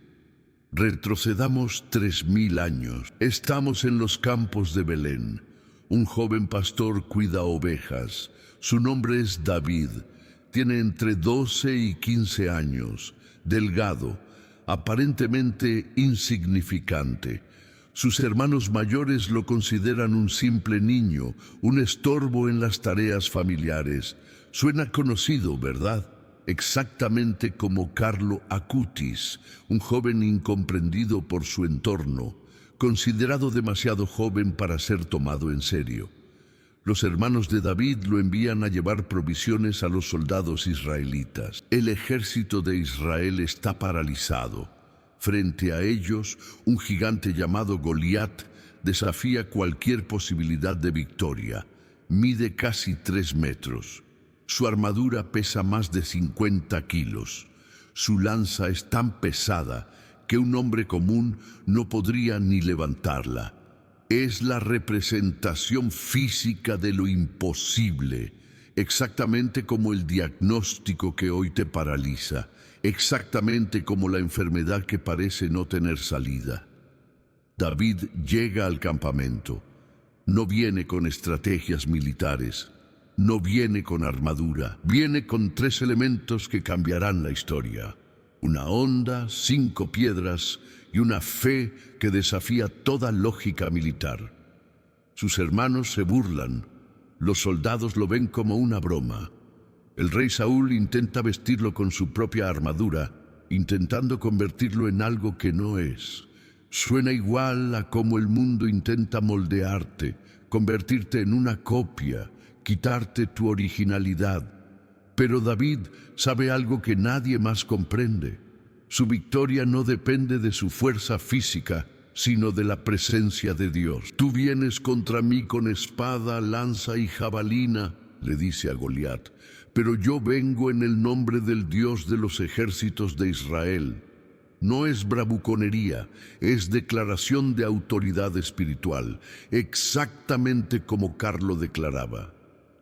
Retrocedamos 3000 años. Estamos en los campos de Belén. Un joven pastor cuida ovejas. Su nombre es David. Tiene entre 12 y 15 años. Delgado, aparentemente insignificante. Sus hermanos mayores lo consideran un simple niño, un estorbo en las tareas familiares. Suena conocido, ¿verdad? Exactamente como Carlo Acutis, un joven incomprendido por su entorno, considerado demasiado joven para ser tomado en serio. Los hermanos de David lo envían a llevar provisiones a los soldados israelitas. El ejército de Israel está paralizado. Frente a ellos, un gigante llamado Goliat desafía cualquier posibilidad de victoria. Mide casi 3 metros. Su armadura pesa más de 50 kilos. Su lanza es tan pesada que un hombre común no podría ni levantarla. Es la representación física de lo imposible, exactamente como el diagnóstico que hoy te paraliza, exactamente como la enfermedad que parece no tener salida. David llega al campamento. No viene con estrategias militares, no viene con armadura, viene con 3 elementos que cambiarán la historia: una honda, 5 piedras y una fe que desafía toda lógica militar. Sus hermanos se burlan, los soldados lo ven como una broma. El rey Saúl intenta vestirlo con su propia armadura, intentando convertirlo en algo que no es. Suena igual a cómo el mundo intenta moldearte, convertirte en una copia, quitarte tu originalidad. Pero David sabe algo que nadie más comprende. Su victoria no depende de su fuerza física, sino de la presencia de Dios. Tú vienes contra mí con espada, lanza y jabalina, le dice a Goliat, pero yo vengo en el nombre del Dios de los ejércitos de Israel. No es bravuconería, es declaración de autoridad espiritual, exactamente como Carlo declaraba.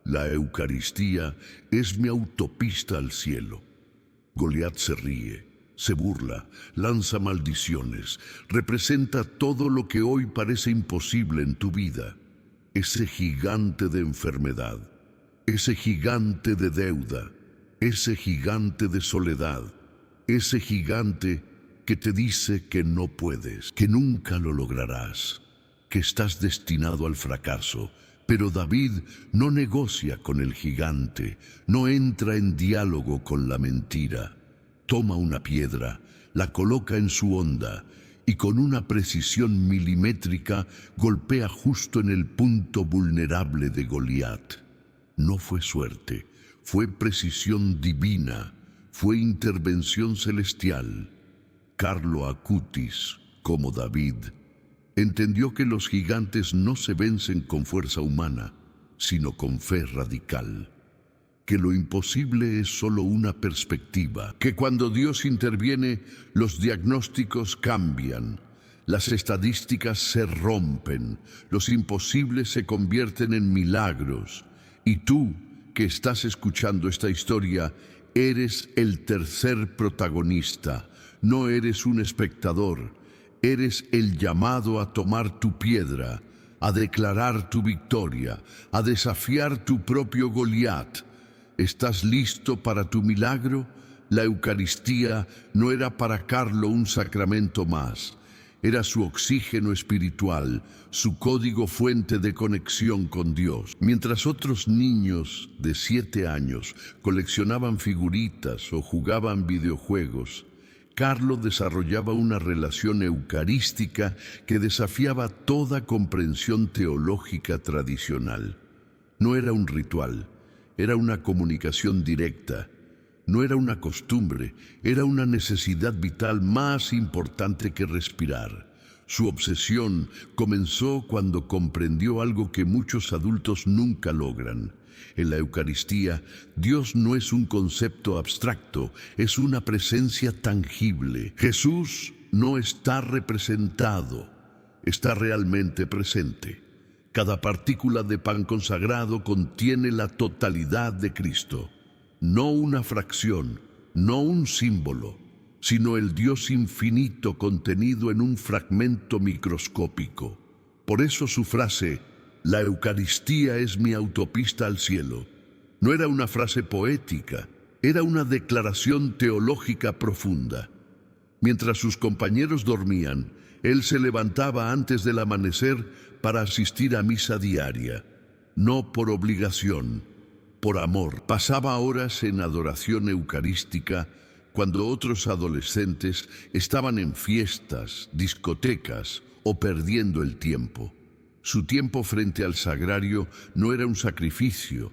La Eucaristía es mi autopista al cielo. Goliat se ríe. Se burla, lanza maldiciones, representa todo lo que hoy parece imposible en tu vida. Ese gigante de enfermedad, ese gigante de deuda, ese gigante de soledad, ese gigante que te dice que no puedes, que nunca lo lograrás, que estás destinado al fracaso. Pero David no negocia con el gigante, no entra en diálogo con la mentira. Toma una piedra, la coloca en su honda y con una precisión milimétrica golpea justo en el punto vulnerable de Goliat. No fue suerte, fue precisión divina, fue intervención celestial. Carlo Acutis, como David, entendió que los gigantes no se vencen con fuerza humana, sino con fe radical. Que lo imposible es solo una perspectiva, que cuando Dios interviene, los diagnósticos cambian, las estadísticas se rompen, los imposibles se convierten en milagros. Y tú, que estás escuchando esta historia, eres el tercer protagonista, no eres un espectador. Eres el llamado a tomar tu piedra, a declarar tu victoria, a desafiar tu propio Goliat. ¿Estás listo para tu milagro? La Eucaristía no era para Carlo un sacramento más. Era su oxígeno espiritual, su código fuente de conexión con Dios. Mientras otros niños de 7 años coleccionaban figuritas o jugaban videojuegos, Carlo desarrollaba una relación eucarística que desafiaba toda comprensión teológica tradicional. No era un ritual, era una comunicación directa. No era una costumbre, era una necesidad vital más importante que respirar. Su obsesión comenzó cuando comprendió algo que muchos adultos nunca logran. En la Eucaristía, Dios no es un concepto abstracto, es una presencia tangible. Jesús no está representado, está realmente presente. Cada partícula de pan consagrado contiene la totalidad de Cristo. No una fracción, no un símbolo, sino el Dios infinito contenido en un fragmento microscópico. Por eso su frase, la Eucaristía es mi autopista al cielo, no era una frase poética, era una declaración teológica profunda. Mientras sus compañeros dormían, él se levantaba antes del amanecer para asistir a misa diaria, no por obligación, por amor. Pasaba horas en adoración eucarística cuando otros adolescentes estaban en fiestas, discotecas o perdiendo el tiempo. Su tiempo frente al sagrario no era un sacrificio,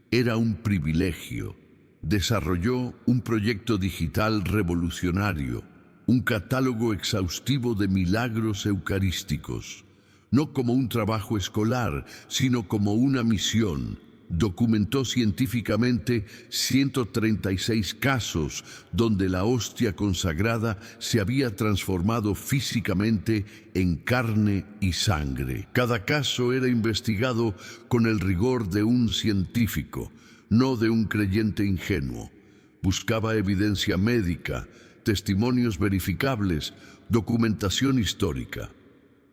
era un privilegio. Desarrolló un proyecto digital revolucionario, un catálogo exhaustivo de milagros eucarísticos, no como un trabajo escolar, sino como una misión. Documentó científicamente 136 casos donde la hostia consagrada se había transformado físicamente en carne y sangre. Cada caso era investigado con el rigor de un científico, no de un creyente ingenuo. Buscaba evidencia médica, testimonios verificables, documentación histórica.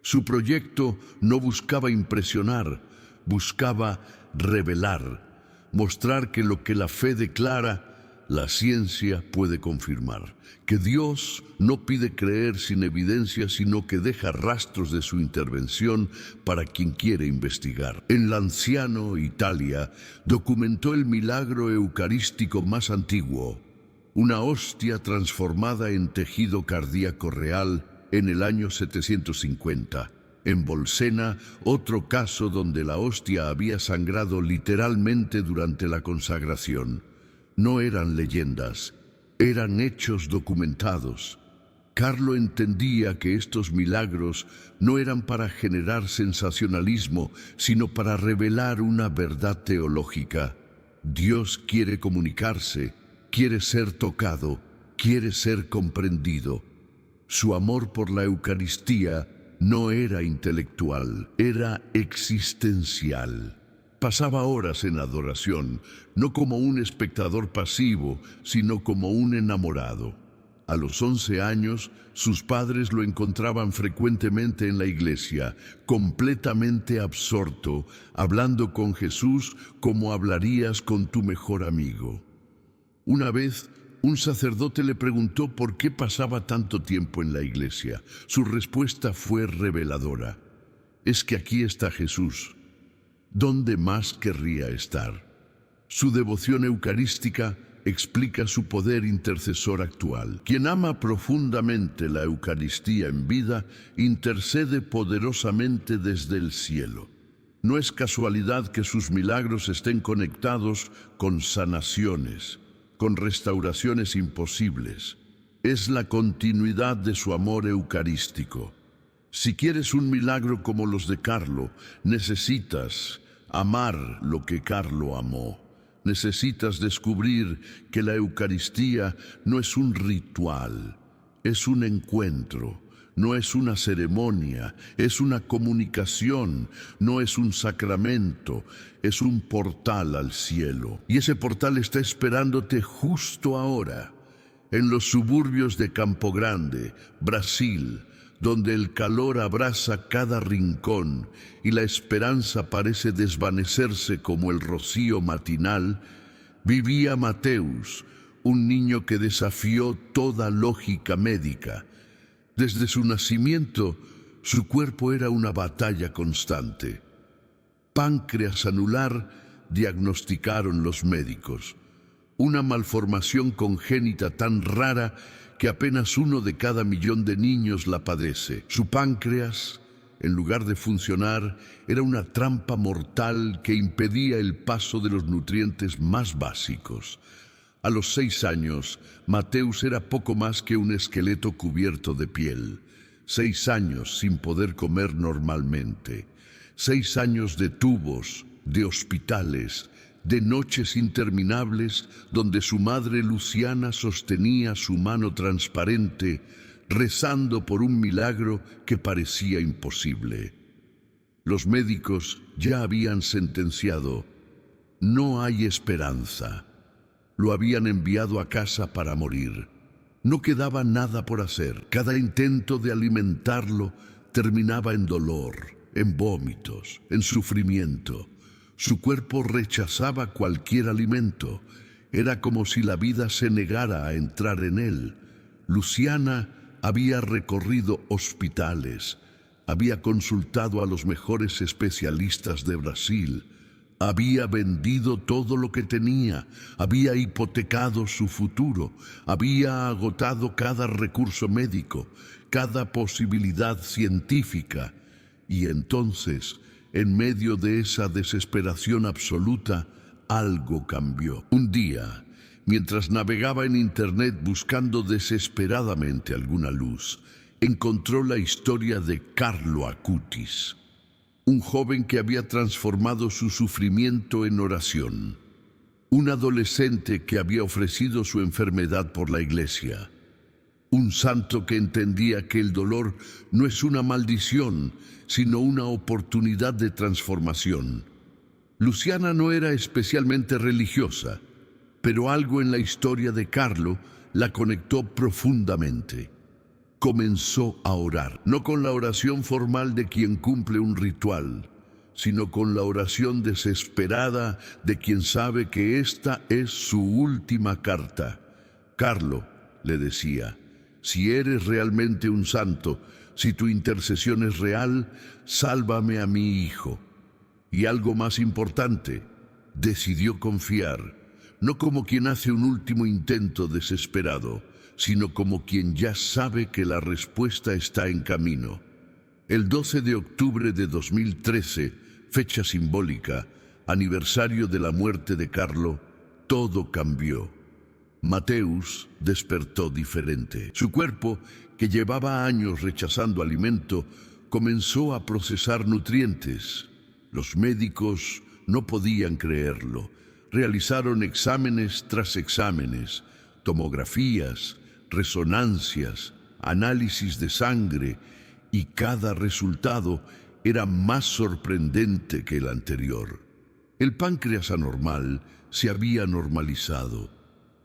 Su proyecto no buscaba impresionar, buscaba revelar, mostrar que lo que la fe declara, la ciencia puede confirmar. Que Dios no pide creer sin evidencia, sino que deja rastros de su intervención para quien quiere investigar. En Lanciano, Italia, documentó el milagro eucarístico más antiguo, una hostia transformada en tejido cardíaco real en el año 750. En Bolsena, otro caso donde la hostia había sangrado literalmente durante la consagración. No eran leyendas, eran hechos documentados. Carlo entendía que estos milagros no eran para generar sensacionalismo, sino para revelar una verdad teológica. Dios quiere comunicarse, quiere ser tocado, quiere ser comprendido. Su amor por la Eucaristía no era intelectual, era existencial. Pasaba horas en adoración, no como un espectador pasivo, sino como un enamorado. A los 11 años, sus padres lo encontraban frecuentemente en la iglesia, completamente absorto, hablando con Jesús como hablarías con tu mejor amigo. Una vez, un sacerdote le preguntó por qué pasaba tanto tiempo en la iglesia. Su respuesta fue reveladora. Es que aquí está Jesús. ¿Dónde más querría estar? Su devoción eucarística explica su poder intercesor actual. Quien ama profundamente la Eucaristía en vida, intercede poderosamente desde el cielo. No es casualidad que sus milagros estén conectados con sanaciones, con restauraciones imposibles. Es la continuidad de su amor eucarístico. Si quieres un milagro como los de Carlo, necesitas amar lo que Carlo amó. Necesitas descubrir que la Eucaristía no es un ritual, es un encuentro, no es una ceremonia, es una comunicación, no es un sacramento, es un portal al cielo. Y ese portal está esperándote justo ahora, en los suburbios de Campo Grande, Brasil, donde el calor abraza cada rincón y la esperanza parece desvanecerse como el rocío matinal, vivía Mateus, un niño que desafió toda lógica médica. Desde su nacimiento, su cuerpo era una batalla constante. Páncreas anular, diagnosticaron los médicos. Una malformación congénita tan rara que apenas 1 de cada 1.000.000 de niños la padece. Su páncreas, en lugar de funcionar, era una trampa mortal que impedía el paso de los nutrientes más básicos. A los 6 años, Mateus era poco más que un esqueleto cubierto de piel. 6 años sin poder comer normalmente. 6 años de tubos, de hospitales, de noches interminables donde su madre Luciana sostenía su mano transparente, rezando por un milagro que parecía imposible. Los médicos ya habían sentenciado: no hay esperanza. Lo habían enviado a casa para morir. No quedaba nada por hacer. Cada intento de alimentarlo terminaba en dolor, en vómitos, en sufrimiento. Su cuerpo rechazaba cualquier alimento. Era como si la vida se negara a entrar en él. Luciana había recorrido hospitales, había consultado a los mejores especialistas de Brasil, había vendido todo lo que tenía, había hipotecado su futuro, había agotado cada recurso médico, cada posibilidad científica. Y entonces, en medio de esa desesperación absoluta, algo cambió. Un día, mientras navegaba en internet buscando desesperadamente alguna luz, encontró la historia de Carlo Acutis, un joven que había transformado su sufrimiento en oración, un adolescente que había ofrecido su enfermedad por la iglesia, un santo que entendía que el dolor no es una maldición, sino una oportunidad de transformación. Luciana no era especialmente religiosa, pero algo en la historia de Carlo la conectó profundamente. Comenzó a orar, no con la oración formal de quien cumple un ritual, sino con la oración desesperada de quien sabe que esta es su última carta. Carlo, le decía, si eres realmente un santo, si tu intercesión es real, sálvame a mi hijo. Y algo más importante, decidió confiar, no como quien hace un último intento desesperado, sino como quien ya sabe que la respuesta está en camino. El 12 de octubre de 2013, fecha simbólica, aniversario de la muerte de Carlo, todo cambió. Mateus despertó diferente. Su cuerpo, que llevaba años rechazando alimento, comenzó a procesar nutrientes. Los médicos no podían creerlo. Realizaron exámenes tras exámenes, tomografías, resonancias, análisis de sangre, y cada resultado era más sorprendente que el anterior. El páncreas anormal se había normalizado.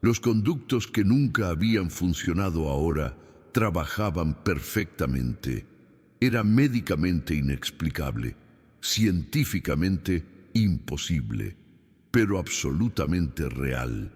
Los conductos que nunca habían funcionado ahora trabajaban perfectamente. Era médicamente inexplicable, científicamente imposible, pero absolutamente real.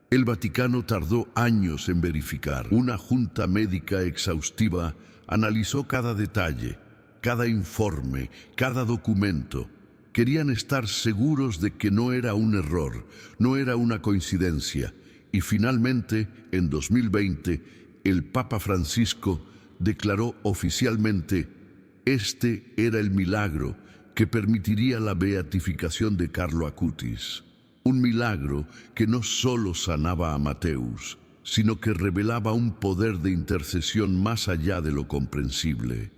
El Vaticano tardó años en verificar. Una junta médica exhaustiva analizó cada detalle, cada informe, cada documento. Querían estar seguros de que no era un error, no era una coincidencia. Y finalmente, en 2020, el Papa Francisco declaró oficialmente: este era el milagro que permitiría la beatificación de Carlo Acutis. Un milagro que no solo sanaba a Mateus, sino que revelaba un poder de intercesión más allá de lo comprensible.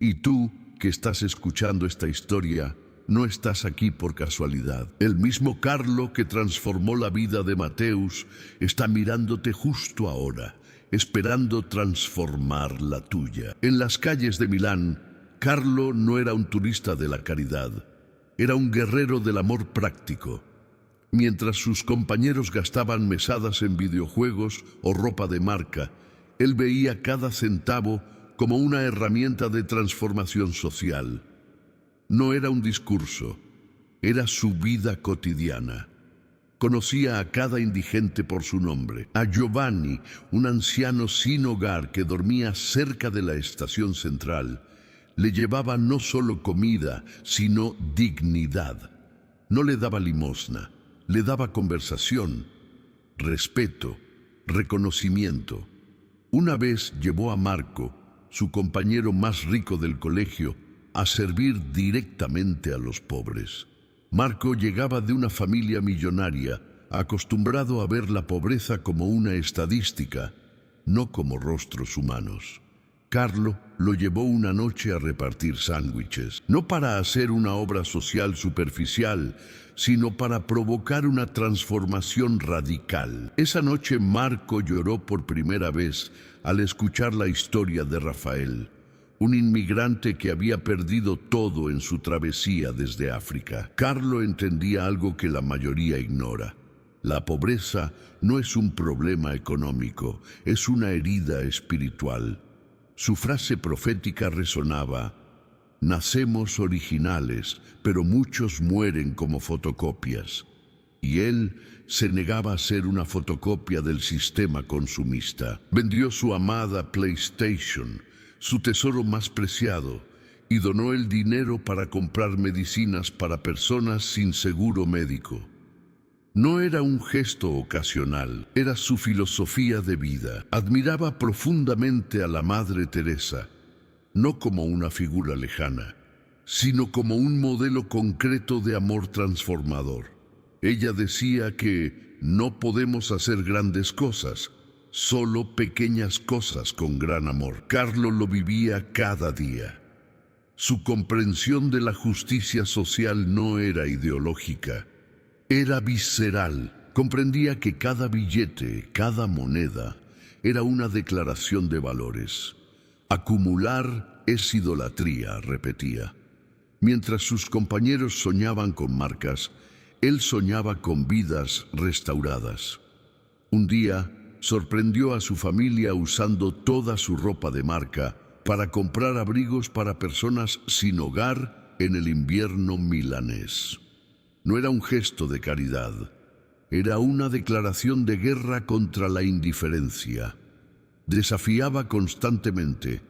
Y tú, que estás escuchando esta historia, no estás aquí por casualidad. El mismo Carlo que transformó la vida de Mateus está mirándote justo ahora, esperando transformar la tuya. En las calles de Milán, Carlo no era un turista de la caridad, era un guerrero del amor práctico. Mientras sus compañeros gastaban mesadas en videojuegos o ropa de marca, él veía cada centavo como una herramienta de transformación social. No era un discurso, era su vida cotidiana. Conocía a cada indigente por su nombre. A Giovanni, un anciano sin hogar que dormía cerca de la estación central, le llevaba no solo comida, sino dignidad. No le daba limosna, le daba conversación, respeto, reconocimiento. Una vez llevó a Marco, su compañero más rico del colegio, a servir directamente a los pobres. Marco llegaba de una familia millonaria, acostumbrado a ver la pobreza como una estadística, no como rostros humanos. Carlo lo llevó una noche a repartir sándwiches, no para hacer una obra social superficial, sino para provocar una transformación radical. Esa noche Marco lloró por primera vez al escuchar la historia de Rafael, un inmigrante que había perdido todo en su travesía desde África. Carlo entendía algo que la mayoría ignora. La pobreza no es un problema económico, es una herida espiritual. Su frase profética resonaba: nacemos originales, pero muchos mueren como fotocopias. Y él se negaba a ser una fotocopia del sistema consumista. Vendió su amada PlayStation, su tesoro más preciado, y donó el dinero para comprar medicinas para personas sin seguro médico. No era un gesto ocasional, era su filosofía de vida. Admiraba profundamente a la Madre Teresa, no como una figura lejana, sino como un modelo concreto de amor transformador. Ella decía que no podemos hacer grandes cosas, solo pequeñas cosas con gran amor. Carlo lo vivía cada día. Su comprensión de la justicia social no era ideológica, era visceral. Comprendía que cada billete, cada moneda, era una declaración de valores. Acumular es idolatría, repetía. Mientras sus compañeros soñaban con marcas, él soñaba con vidas restauradas. Un día sorprendió a su familia usando toda su ropa de marca para comprar abrigos para personas sin hogar en el invierno milanés. No era un gesto de caridad, era una declaración de guerra contra la indiferencia. Desafiaba constantemente: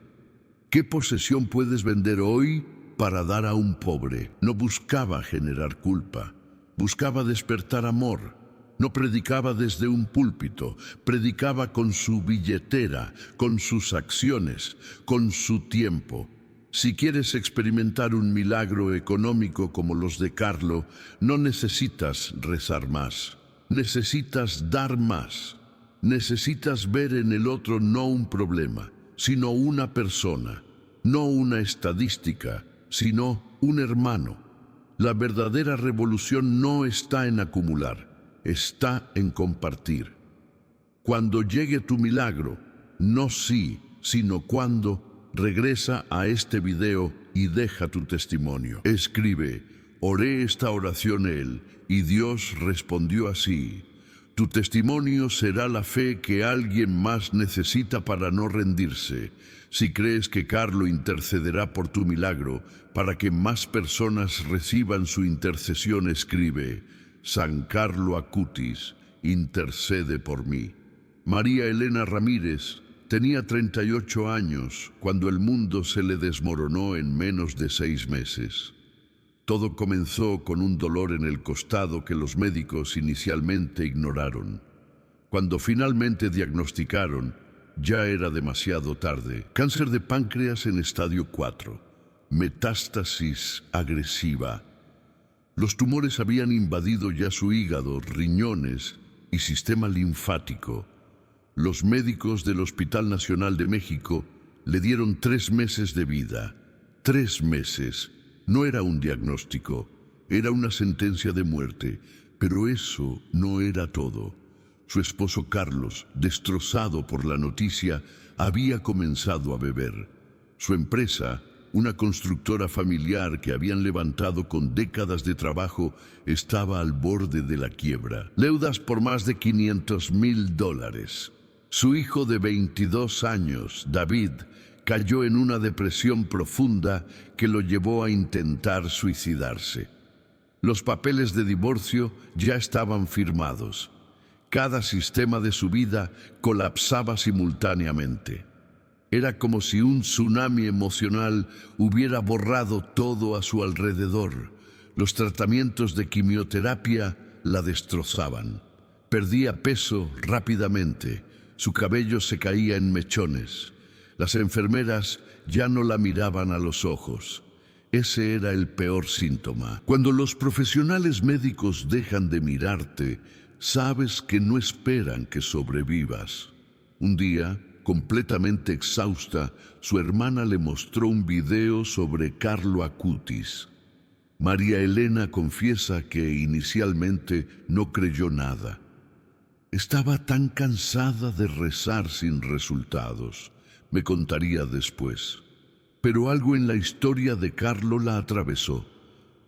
¿qué posesión puedes vender hoy para dar a un pobre? No buscaba generar culpa, buscaba despertar amor. No predicaba desde un púlpito, predicaba con su billetera, con sus acciones, con su tiempo. Si quieres experimentar un milagro económico como los de Carlo, no necesitas rezar más, necesitas dar más. Necesitas ver en el otro no un problema, sino una persona, no una estadística, sino un hermano. La verdadera revolución no está en acumular, está en compartir. Cuando llegue tu milagro, no si, sino cuando, regresa a este video y deja tu testimonio. Escribe: oré esta oración él, y Dios respondió así: Tu testimonio será la fe que alguien más necesita para no rendirse. Si crees que Carlo intercederá por tu milagro, para que más personas reciban su intercesión, escribe: San Carlo Acutis, intercede por mí. María Elena Ramírez tenía 38 años cuando el mundo se le desmoronó en menos de 6 meses. Todo comenzó con un dolor en el costado que los médicos inicialmente ignoraron. Cuando finalmente diagnosticaron, ya era demasiado tarde. Cáncer de páncreas en estadio 4. Metástasis agresiva. Los tumores habían invadido ya su hígado, riñones y sistema linfático. Los médicos del Hospital Nacional de México le dieron 3 meses de vida. 3 meses. No era un diagnóstico, era una sentencia de muerte, pero eso no era todo. Su esposo Carlos, destrozado por la noticia, había comenzado a beber. Su empresa, una constructora familiar que habían levantado con décadas de trabajo, estaba al borde de la quiebra. Deudas por más de $500,000. Su hijo de 22 años, David, cayó en una depresión profunda que lo llevó a intentar suicidarse. Los papeles de divorcio ya estaban firmados. Cada sistema de su vida colapsaba simultáneamente. Era como si un tsunami emocional hubiera borrado todo a su alrededor. Los tratamientos de quimioterapia la destrozaban. Perdía peso rápidamente. Su cabello se caía en mechones. Las enfermeras ya no la miraban a los ojos. Ese era el peor síntoma. Cuando los profesionales médicos dejan de mirarte, sabes que no esperan que sobrevivas. Un día, completamente exhausta, su hermana le mostró un video sobre Carlo Acutis. María Elena confiesa que inicialmente no creyó nada. Estaba tan cansada de rezar sin resultados. Me contaría después. Pero algo en la historia de Carlo la atravesó.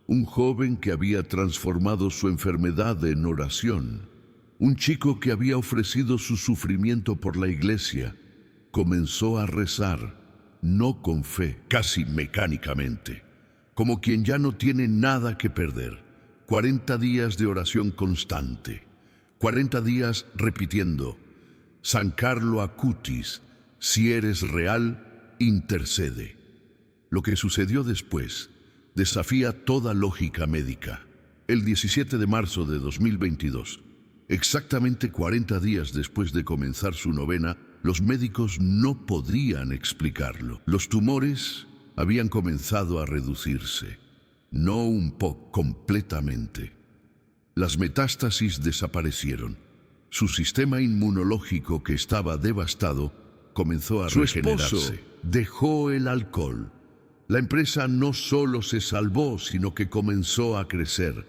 Un joven que había transformado su enfermedad en oración. Un chico que había ofrecido su sufrimiento por la iglesia. Comenzó a rezar, no con fe, casi mecánicamente, como quien ya no tiene nada que perder. 40 días de oración constante. 40 días repitiendo: San Carlo Acutis, si eres real, intercede. Lo que sucedió después desafía toda lógica médica. El 17 de marzo de 2022, exactamente 40 días después de comenzar su novena, los médicos no podían explicarlo. Los tumores habían comenzado a reducirse, no un poco, completamente. Las metástasis desaparecieron. Su sistema inmunológico, que estaba devastado, comenzó a regenerarse. Su esposo dejó el alcohol. La empresa no solo se salvó, sino que comenzó a crecer.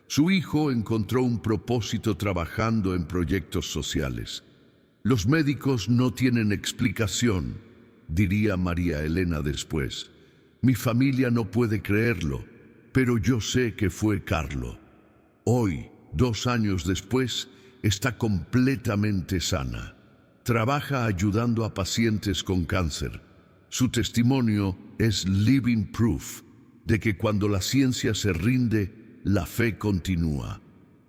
Su hijo encontró un propósito trabajando en proyectos sociales. Los médicos no tienen explicación, diría María Elena después. Mi familia no puede creerlo, pero yo sé que fue Carlo. Hoy, 2 años después, está completamente sana. Trabaja ayudando a pacientes con cáncer. Su testimonio es living proof de que cuando la ciencia se rinde, la fe continúa.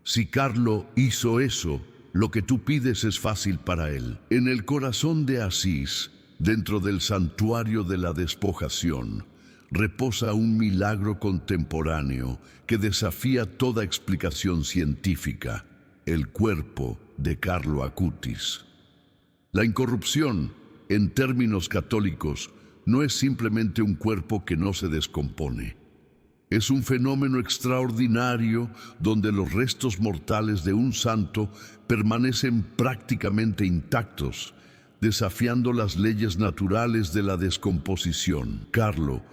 Si Carlo hizo eso, lo que tú pides es fácil para él. En el corazón de Asís, dentro del santuario de la despojación, reposa un milagro contemporáneo que desafía toda explicación científica: el cuerpo de Carlo Acutis. La incorrupción, en términos católicos, no es simplemente un cuerpo que no se descompone. Es un fenómeno extraordinario donde los restos mortales de un santo permanecen prácticamente intactos, desafiando las leyes naturales de la descomposición. Carlo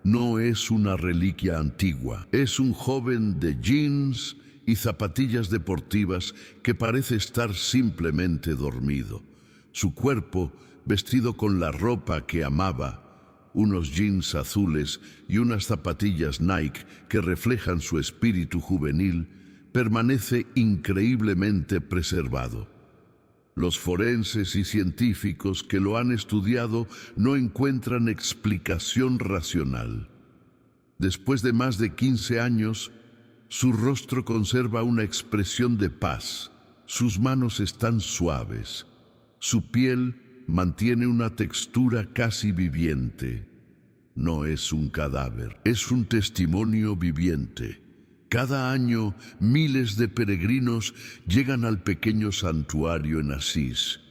no es una reliquia antigua, es un joven de jeans y zapatillas deportivas que parece estar simplemente dormido. Su cuerpo, vestido con la ropa que amaba, unos jeans azules y unas zapatillas Nike que reflejan su espíritu juvenil, permanece increíblemente preservado. Los forenses y científicos que lo han estudiado no encuentran explicación racional. Después de más de 15 años, su rostro conserva una expresión de paz, sus manos están suaves, su piel mantiene una textura casi viviente. No es un cadáver, es un testimonio viviente. Cada año, miles de peregrinos llegan al pequeño santuario en Asís.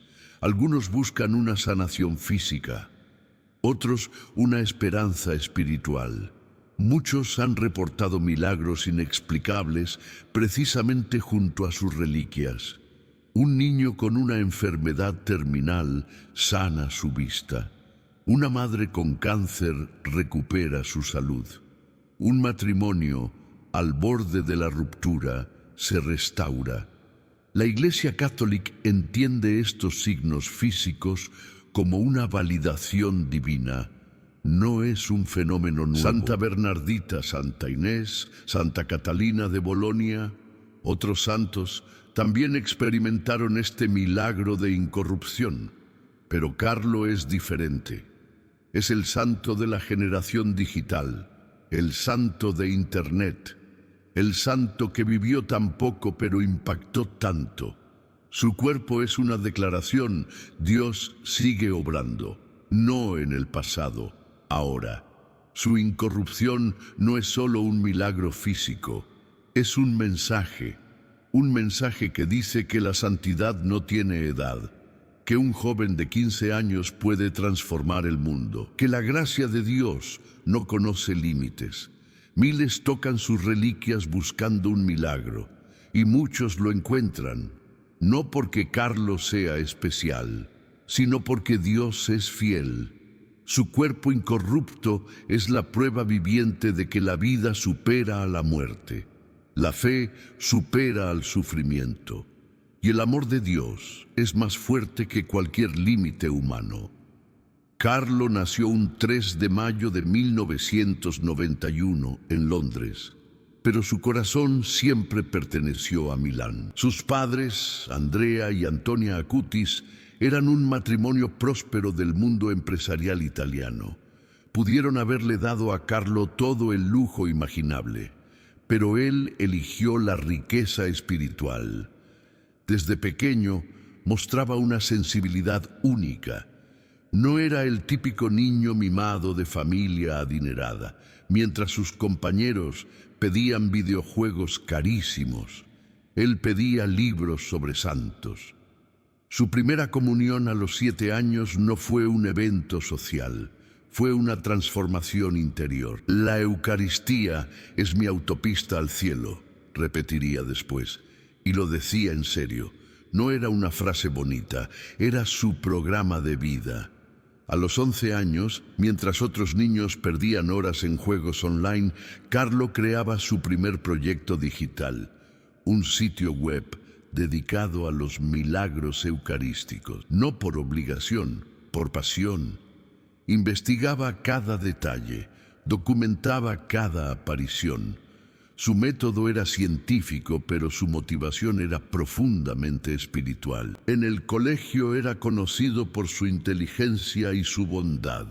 Algunos buscan una sanación física, otros una esperanza espiritual. Muchos han reportado milagros inexplicables precisamente junto a sus reliquias. Un niño con una enfermedad terminal sana su vista. Una madre con cáncer recupera su salud. Un matrimonio al borde de la ruptura se restaura. La Iglesia Católica entiende estos signos físicos como una validación divina. No es un fenómeno nuevo. Santa Bernardita, Santa Inés, Santa Catalina de Bolonia, otros santos también experimentaron este milagro de incorrupción. Pero Carlo es diferente. Es el santo de la generación digital, el santo de Internet, el santo que vivió tan poco pero impactó tanto. Su cuerpo es una declaración: Dios sigue obrando, no en el pasado, ahora. Su incorrupción no es solo un milagro físico, es un mensaje que dice que la santidad no tiene edad, que un joven de 15 años puede transformar el mundo, que la gracia de Dios no conoce límites. Miles tocan sus reliquias buscando un milagro, y muchos lo encuentran, no porque Carlo sea especial, sino porque Dios es fiel. Su cuerpo incorrupto es la prueba viviente de que la vida supera a la muerte. La fe supera al sufrimiento. Y el amor de Dios es más fuerte que cualquier límite humano. Carlo nació un 3 de mayo de 1991 en Londres, pero su corazón siempre perteneció a Milán. Sus padres, Andrea y Antonia Acutis, eran un matrimonio próspero del mundo empresarial italiano. Pudieron haberle dado a Carlo todo el lujo imaginable, pero él eligió la riqueza espiritual. Desde pequeño mostraba una sensibilidad única. No era el típico niño mimado de familia adinerada, mientras sus compañeros pedían videojuegos carísimos. Él pedía libros sobre santos. Su primera comunión a los 7 años no fue un evento social, fue una transformación interior. La Eucaristía es mi autopista al cielo, repetiría después, y lo decía en serio. No era una frase bonita, era su programa de vida. A los 11 años, mientras otros niños perdían horas en juegos online, Carlo creaba su primer proyecto digital, un sitio web dedicado a los milagros eucarísticos, no por obligación, por pasión. Investigaba cada detalle, documentaba cada aparición. Su método era científico, pero su motivación era profundamente espiritual. En el colegio era conocido por su inteligencia y su bondad.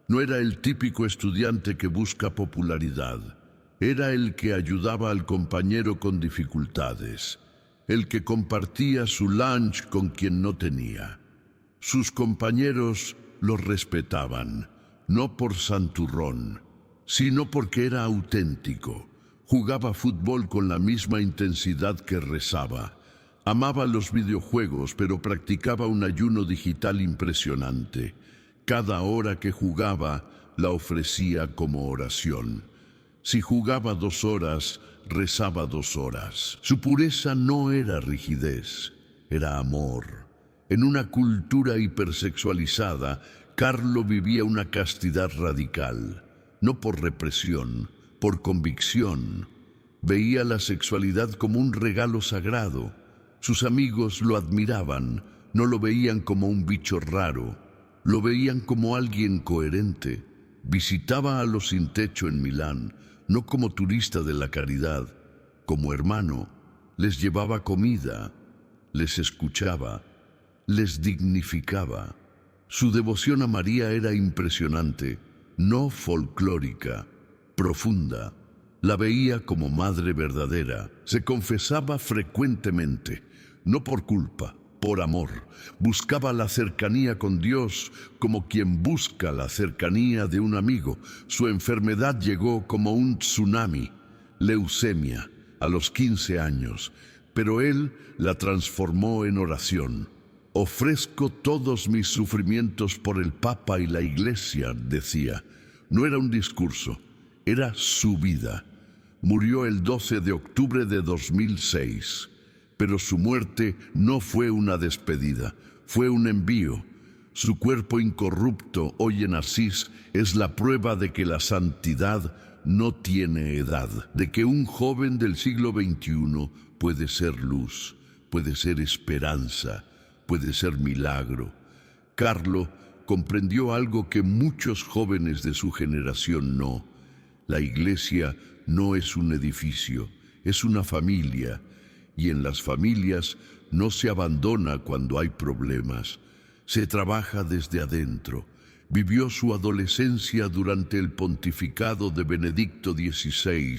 No era el típico estudiante que busca popularidad. Era el que ayudaba al compañero con dificultades, el que compartía su lunch con quien no tenía. Sus compañeros lo respetaban, no por santurrón, sino porque era auténtico. Jugaba fútbol con la misma intensidad que rezaba. Amaba los videojuegos, pero practicaba un ayuno digital impresionante. Cada hora que jugaba, la ofrecía como oración. Si jugaba 2 horas, rezaba 2 horas. Su pureza no era rigidez, era amor. En una cultura hipersexualizada, Carlo vivía una castidad radical, no por represión, por convicción. Veía la sexualidad como un regalo sagrado. Sus amigos lo admiraban, no lo veían como un bicho raro, lo veían como alguien coherente. Visitaba a los sin techo en Milán, no como turista de la caridad, como hermano, les llevaba comida, les escuchaba, les dignificaba. Su devoción a María era impresionante, no folclórica, profunda. La veía como madre verdadera. Se confesaba frecuentemente, no por culpa, por amor. Buscaba la cercanía con Dios como quien busca la cercanía de un amigo. Su enfermedad llegó como un tsunami, leucemia, a los 15 años, pero él la transformó en oración. Ofrezco todos mis sufrimientos por el Papa y la Iglesia, decía. No era un discurso, era su vida. Murió el 12 de octubre de 2006, pero su muerte no fue una despedida, fue un envío. Su cuerpo incorrupto hoy en Asís es la prueba de que la santidad no tiene edad, de que un joven del siglo XXI puede ser luz, puede ser esperanza, puede ser milagro. Carlo comprendió algo que muchos jóvenes de su generación no. La iglesia no es un edificio, es una familia, y en las familias no se abandona cuando hay problemas, se trabaja desde adentro. Vivió su adolescencia durante el pontificado de Benedicto XVI,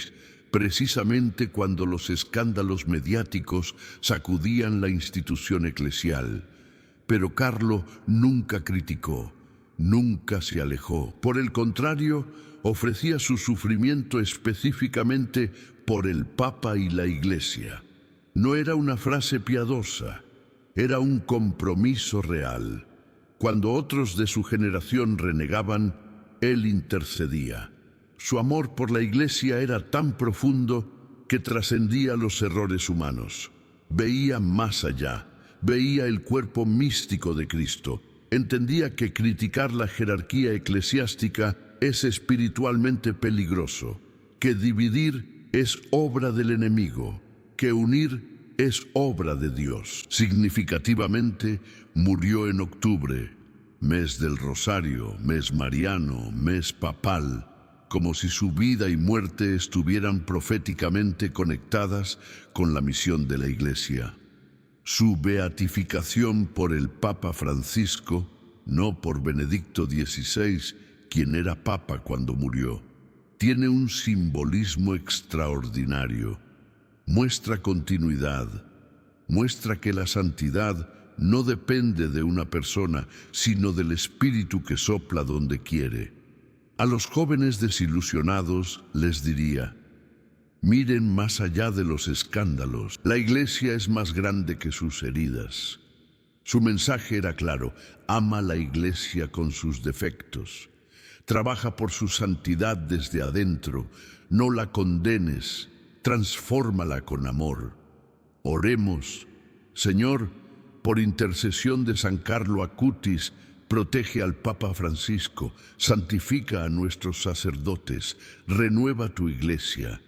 precisamente cuando los escándalos mediáticos sacudían la institución eclesial. Pero Carlo nunca criticó, nunca se alejó. Por el contrario, ofrecía su sufrimiento específicamente por el Papa y la Iglesia. No era una frase piadosa, era un compromiso real. Cuando otros de su generación renegaban, él intercedía. Su amor por la Iglesia era tan profundo que trascendía los errores humanos. Veía más allá, veía el cuerpo místico de Cristo. Entendía que criticar la jerarquía eclesiástica es espiritualmente peligroso, que dividir es obra del enemigo, que unir es obra de Dios. Significativamente, murió en octubre, mes del Rosario, mes mariano, mes papal, como si su vida y muerte estuvieran proféticamente conectadas con la misión de la Iglesia. Su beatificación por el Papa Francisco, no por Benedicto XVI, quien era Papa cuando murió, tiene un simbolismo extraordinario. Muestra continuidad, muestra que la santidad no depende de una persona, sino del Espíritu que sopla donde quiere. A los jóvenes desilusionados les diría: miren más allá de los escándalos. La Iglesia es más grande que sus heridas. Su mensaje era claro: ama la Iglesia con sus defectos. Trabaja por su santidad desde adentro. No la condenes, transfórmala con amor. Oremos. Señor, por intercesión de San Carlo Acutis, protege al Papa Francisco, santifica a nuestros sacerdotes, renueva tu Iglesia.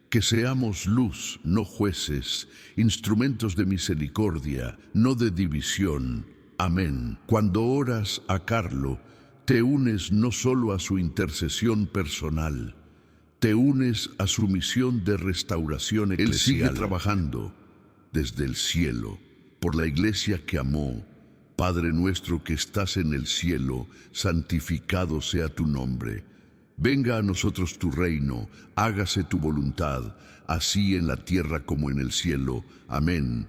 Que seamos luz, no jueces, instrumentos de misericordia, no de división. Amén. Cuando oras a Carlo, te unes no solo a su intercesión personal, te unes a su misión de restauración eclesial. Él sigue trabajando desde el cielo por la Iglesia que amó. Padre nuestro que estás en el cielo, santificado sea tu nombre. Venga a nosotros tu reino, hágase tu voluntad, así en la tierra como en el cielo. Amén.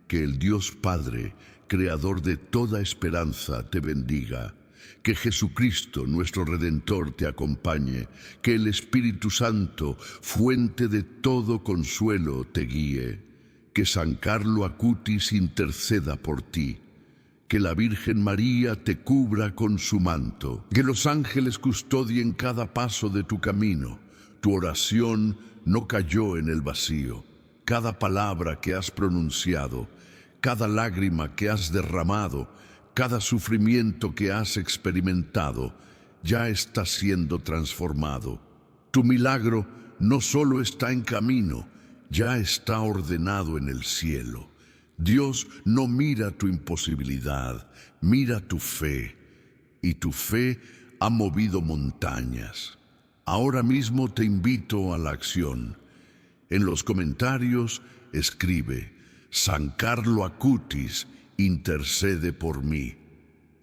Que el Dios Padre, creador de toda esperanza, te bendiga. Que Jesucristo, nuestro Redentor, te acompañe. Que el Espíritu Santo, fuente de todo consuelo, te guíe. Que San Carlo Acutis interceda por ti. Que la Virgen María te cubra con su manto. Que los ángeles custodien cada paso de tu camino. Tu oración no cayó en el vacío. Cada palabra que has pronunciado, cada lágrima que has derramado, cada sufrimiento que has experimentado, ya está siendo transformado. Tu milagro no solo está en camino, ya está ordenado en el cielo. Dios no mira tu imposibilidad, mira tu fe, y tu fe ha movido montañas. Ahora mismo te invito a la acción. En los comentarios escribe: San Carlo Acutis intercede por mí.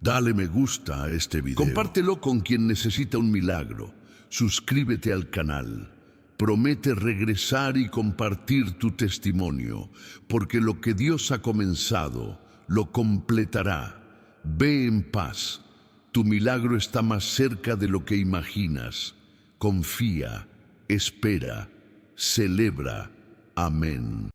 Dale me gusta a este video. Compártelo con quien necesita un milagro. Suscríbete al canal. Promete regresar y compartir tu testimonio, porque lo que Dios ha comenzado, lo completará. Ve en paz. Tu milagro está más cerca de lo que imaginas. Confía, espera, celebra. Amén.